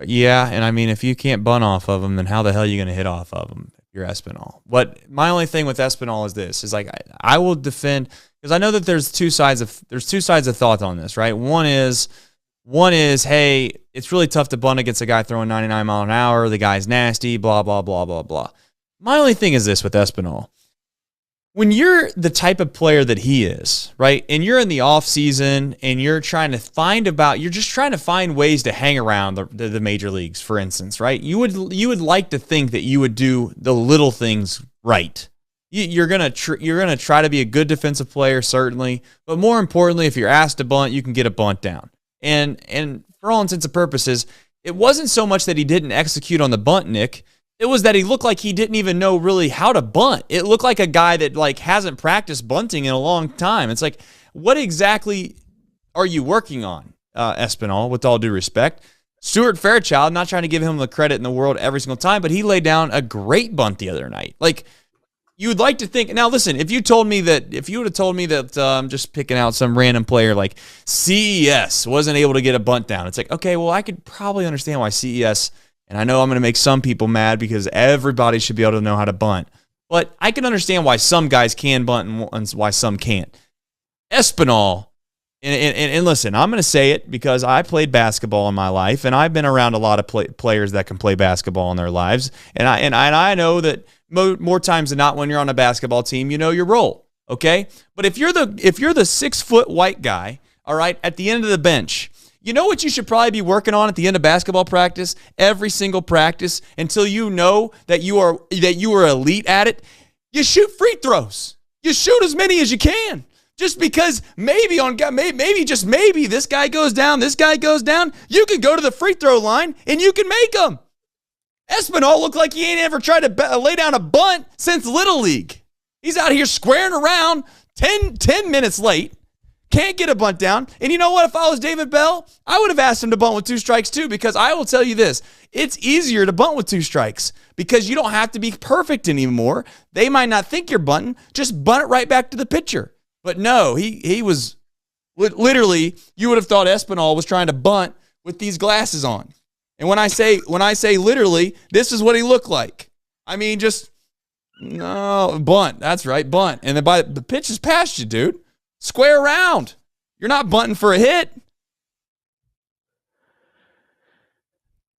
Yeah, and I mean, if you can't bunt off of him, then how the hell are you going to hit off of him? Your Espanol. But my only thing with Espanol is like I will defend, because I know that there's two sides of thought on this, right? One is hey, it's really tough to bunt against a guy throwing 99 mile an hour. The guy's nasty, blah blah blah blah blah. My only thing is this with Espanol. When you're the type of player that he is, right, and you're in the off season and you're just trying to find ways to hang around the major leagues, for instance, right? You would like to think that you would do the little things right. You're gonna try to be a good defensive player, certainly, but more importantly, if you're asked to bunt, you can get a bunt down. And for all intents and purposes, it wasn't so much that he didn't execute on the bunt, Nick. It was that he looked like he didn't even know really how to bunt. It looked like a guy that like hasn't practiced bunting in a long time. It's like, what exactly are you working on, Espanol, with all due respect? Stuart Fairchild, not trying to give him the credit in the world every single time, but he laid down a great bunt the other night. Like, you would like to think, now listen, if you would have told me that I'm just picking out some random player like CES wasn't able to get a bunt down, it's like, okay, well, I could probably understand why CES... And I know I'm going to make some people mad because everybody should be able to know how to bunt. But I can understand why some guys can bunt and why some can't. Espanol, and listen, I'm going to say it because I played basketball in my life, and I've been around a lot of players that can play basketball in their lives. And I know that more times than not when you're on a basketball team, you know your role, okay? But if you're the 6-foot white guy, all right, at the end of the bench, you know what you should probably be working on at the end of basketball practice, every single practice, until you know that you are elite at it? You shoot free throws. You shoot as many as you can. Just because maybe just maybe this guy goes down, you can go to the free throw line and you can make them. Espanol looked like he ain't ever tried to lay down a bunt since Little League. He's out here squaring around 10 minutes late. Can't get a bunt down. And you know what? If I was David Bell, I would have asked him to bunt with 2 strikes too, because I will tell you this. It's easier to bunt with 2 strikes because you don't have to be perfect anymore. They might not think you're bunting. Just bunt it right back to the pitcher. But no, he was literally, you would have thought Espanol was trying to bunt with these glasses on. And when I say literally, this is what he looked like. I mean, just, no, bunt. That's right, bunt. And then the pitch is past you, dude. Square around. You're not bunting for a hit.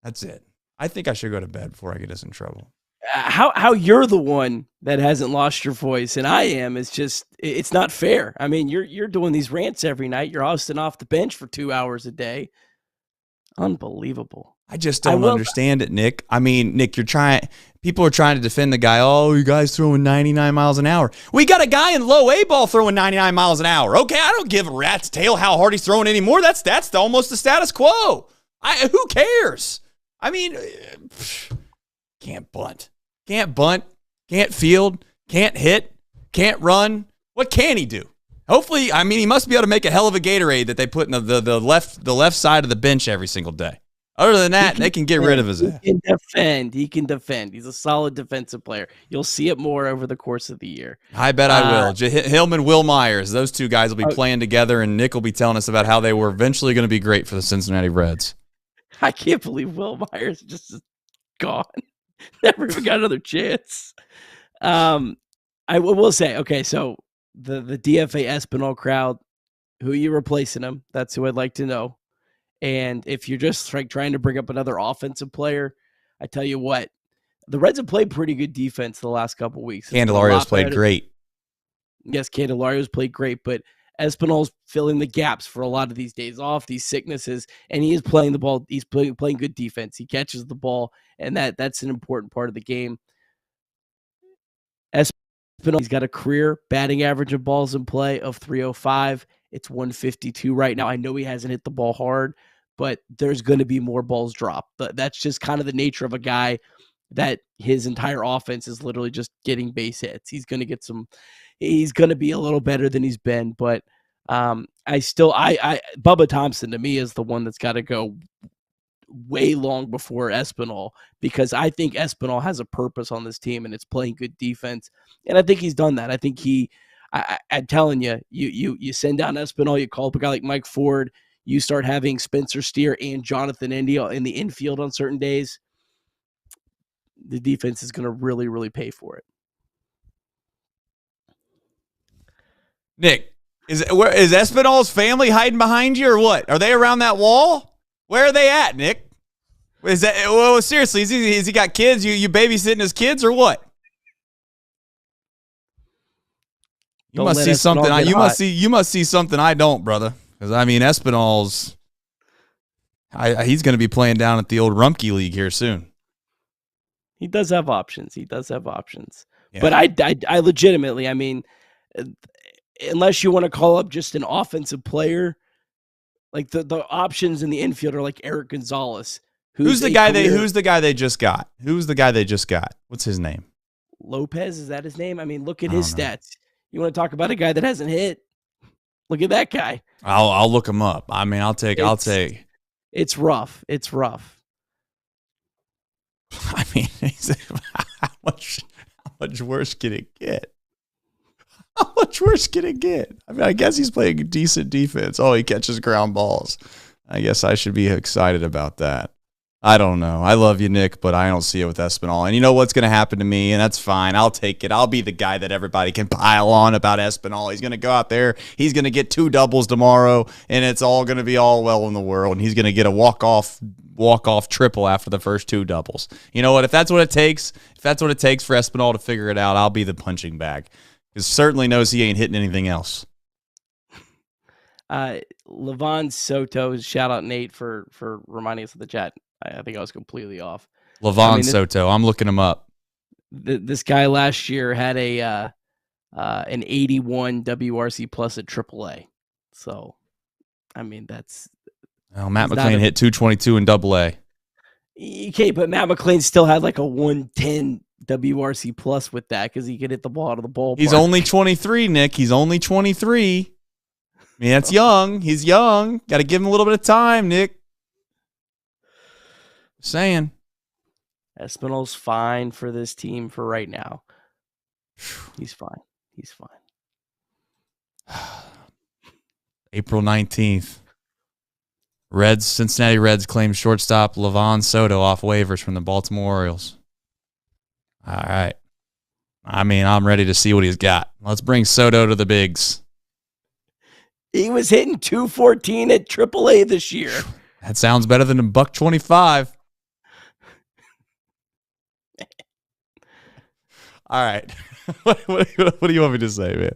That's it. I think I should go to bed before I get us in trouble.
How you're the one that hasn't lost your voice and I am, it's not fair. I mean, you're doing these rants every night. You're hosting off the bench for 2 hours a day. Unbelievable.
I just don't understand it, Nick. I mean, Nick, people are trying to defend the guy. Oh, you guys throwing 99 miles an hour. We got a guy in low A ball throwing 99 miles an hour. Okay, I don't give a rat's tail how hard he's throwing anymore. That's almost the status quo. Who cares? I mean, can't bunt. Can't field. Can't hit. Can't run. What can he do? Hopefully, I mean, he must be able to make a hell of a Gatorade that they put in the left side of the bench every single day. Other than that, they can get rid of his ass.
He can defend. He's a solid defensive player. You'll see it more over the course of the year.
I bet I will. Hillman, Will Myers, those 2 guys will be playing together, and Nick will be telling us about how they were eventually going to be great for the Cincinnati Reds.
I can't believe Will Myers just is gone. Never even got another chance. I will say, okay, so the DFA Espanol crowd, who are you replacing him? That's who I'd like to know. And if you're just trying to bring up another offensive player, I tell you what, the Reds have played pretty good defense the last couple of weeks.
Candelario's played great.
Yes, Candelario's played great, but Espanol's filling the gaps for a lot of these days off, these sicknesses, and he is playing the ball. He's playing good defense. He catches the ball, and that's an important part of the game. Espanol, he's got a career batting average of balls in play of 305. It's 152 right now. I know he hasn't hit the ball hard, but there's going to be more balls dropped. But that's just kind of the nature of a guy that his entire offense is literally just getting base hits. He's going to be a little better than he's been, but Bubba Thompson to me is the one that's got to go way long before Espanol, because I think Espanol has a purpose on this team and it's playing good defense. And I think he's done that. I think I'm telling you, you send down Espanol, you call up a guy like Mike Ford, you start having Spencer Steer and Jonathan India in the infield on certain days, the defense is going to really, really pay for it.
Nick, is Espanol's family hiding behind you or what? Are they around that wall? Where are they at, Nick? Is that, well, seriously, has he got kids? You babysitting his kids or what? You must see something. You must see something I don't, brother. Because I mean, Espinal's he's going to be playing down at the old Rumpke League here soon.
He does have options. Yeah. But I legitimately, I mean, unless you want to call up just an offensive player, like the options in the infield are like Eric Gonzalez.
Who's the guy they just got? What's his name?
Lopez, is that his name? I mean, look at his stats. You want to talk about a guy that hasn't hit? Look at that guy.
I'll look him up. I mean, I'll take.
It's rough.
I mean, how much worse can it get? How much worse can it get? I mean, I guess he's playing decent defense. Oh, he catches ground balls. I guess I should be excited about that. I don't know. I love you, Nick, but I don't see it with Espanol. And you know what's going to happen to me, and that's fine. I'll take it. I'll be the guy that everybody can pile on about Espanol. He's going to go out there. He's going to get 2 doubles tomorrow, and it's all going to be all well in the world. And he's going to get a walk-off triple after the first 2 doubles. You know what? If that's what it takes for Espanol to figure it out, I'll be the punching bag. Because certainly knows he ain't hitting anything else.
Levon Soto, shout out Nate for reminding us of the chat. I think I was completely off.
Soto, I'm looking him up.
This guy last year had an 81 WRC plus at Triple-A. So, I mean, that's...
Well, Matt McClain hit 222 in Double-A.
Okay, but Matt McClain still had like a 110 WRC plus with that because he could hit the ball out of the ballpark.
He's only 23, Nick. He's only 23. mean, that's young. He's young. Got to give him a little bit of time, Nick. Just saying.
Espinal's fine for this team for right now. He's fine. He's fine.
April 19th. Cincinnati Reds claim shortstop Livan Soto off waivers from the Baltimore Orioles. All right. I mean, I'm ready to see what he's got. Let's bring Soto to the bigs.
He was hitting .214 at Triple-A this year.
That sounds better than $1.25. All right. What do you want me to say, man?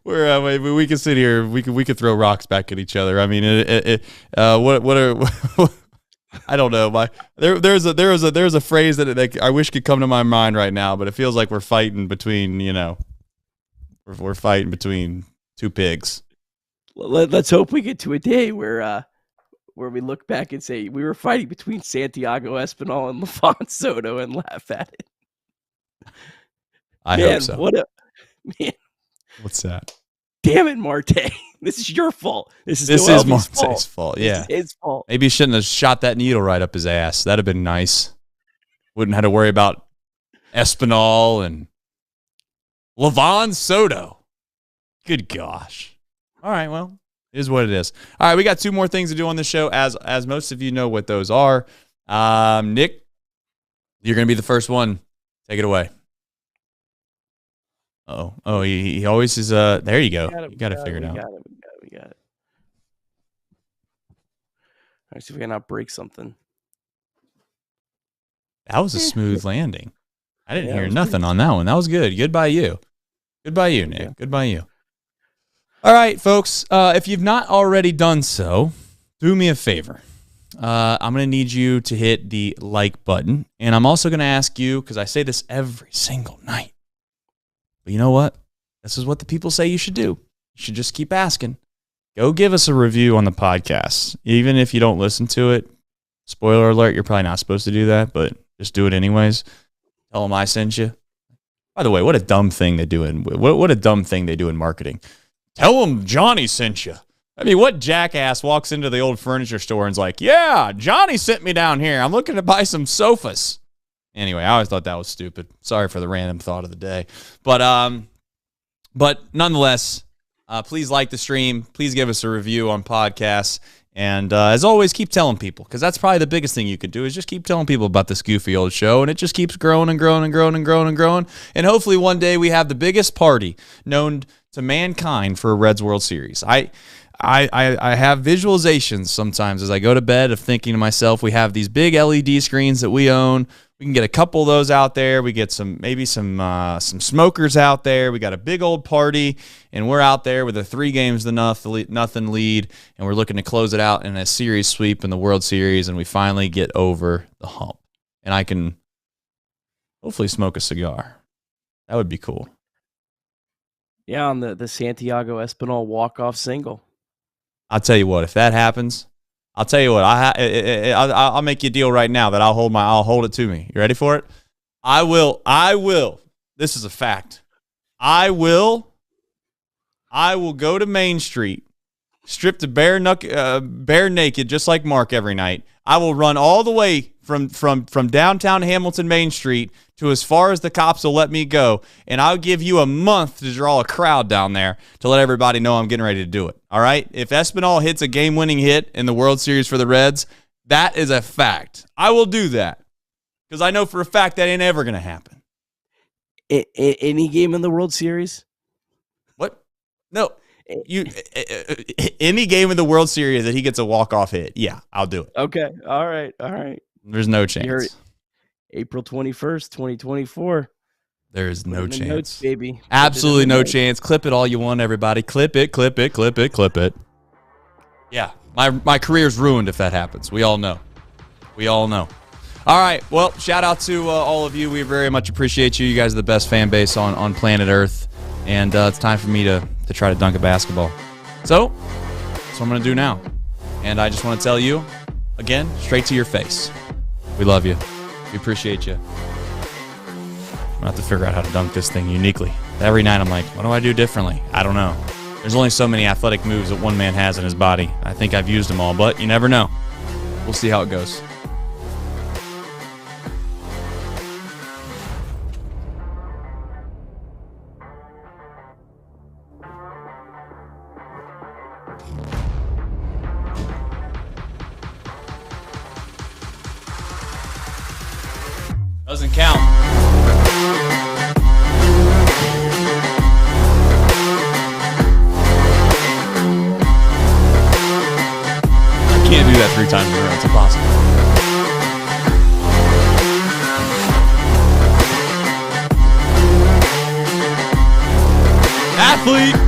We can sit here. We could throw rocks back at each other. I mean, what are I don't know. There's a phrase that I wish could come to my mind right now, but it feels like we're fighting between we're fighting between two pigs.
Let's hope we get to a day where we look back and say we were fighting between Santiago Espanol and Livan Soto and laugh at it.
I hope so.
Man.
What's that?
Damn it, Marte. This is your fault. This is
Marte's fault. Yeah.
This is his fault.
Maybe he shouldn't have shot that needle right up his ass. That'd have been nice. Wouldn't have to worry about Espanol and Livan Soto. Good gosh. All right, well, it is what it is. All right, we got two more things to do on this show, as most of you know what those are. Nick, you're going to be the first one. Take it away. Oh, he always is. There you go. You got it figured out.
We got it. All right, see if we can not break something.
That was a smooth landing. I didn't hear nothing on that one. That was good. Good by you. Good by you, Nick. Good by you. All right, folks. If you've not already done so, do me a favor. I'm going to need you to hit the like button. And I'm also going to ask you, because I say this every single night, but you know what? This is what the people say you should do. You should just keep asking. Go give us a review on the podcast. Even if you don't listen to it, spoiler alert, you're probably not supposed to do that, but just do it anyways. Tell them I sent you. By the way, what a dumb thing they do what a dumb thing they do in marketing. Tell them Johnny sent you. I mean, what jackass walks into the old furniture store and's like, yeah, Johnny sent me down here. I'm looking to buy some sofas. Anyway, I always thought that was stupid. Sorry for the random thought of the day. But nonetheless, please like the stream. Please give us a review on podcasts. And as always, keep telling people, because that's probably the biggest thing you could do is just keep telling people about this goofy old show. And it just keeps growing and growing and growing and growing and growing. And hopefully one day we have the biggest party known to mankind for a Reds World Series. I have visualizations sometimes as I go to bed of thinking to myself, we have these big LED screens that we own. We can get a couple of those out there. We get some smokers out there. We got a big old party, and we're out there with a 3-0 lead, and we're looking to close it out in a series sweep in the World Series, and we finally get over the hump. And I can hopefully smoke a cigar. That would be cool.
Yeah, on the Santiago Espanol walk-off single.
I'll tell you what, if that happens, I'll tell you what, I'll make you a deal right now that I'll hold it to me. You ready for it? I will. This is a fact. I will go to Main Street, stripped bare naked, just like Mark every night. I will run all the way from downtown Hamilton Main Street to as far as the cops will let me go, and I'll give you a month to draw a crowd down there to let everybody know I'm getting ready to do it. All right? If Espanol hits a game-winning hit in the World Series for the Reds, that is a fact. I will do that because I know for a fact that ain't ever going to happen.
Any game in the World Series?
What? No. Any game in the World Series that he gets a walk-off hit, yeah, I'll do it.
Okay. All right.
There's no chance.
April 21st, 2024.
There is no chance.
Notes, baby.
Absolutely no chance. Clip it all you want, everybody. Clip it. Yeah, my career's ruined if that happens. We all know. All right, well, shout out to all of you. We very much appreciate you. You guys are the best fan base on planet Earth. And it's time for me to try to dunk a basketball. So, that's what I'm going to do now. And I just want to tell you, again, straight to your face, we love you. We appreciate you. I'm going to have to figure out how to dunk this thing uniquely. Every night I'm like, what do I do differently? I don't know. There's only so many athletic moves that one man has in his body. I think I've used them all, but you never know. We'll see how it goes. Doesn't count. I can't do that 3 times in a row. It's impossible. Athlete.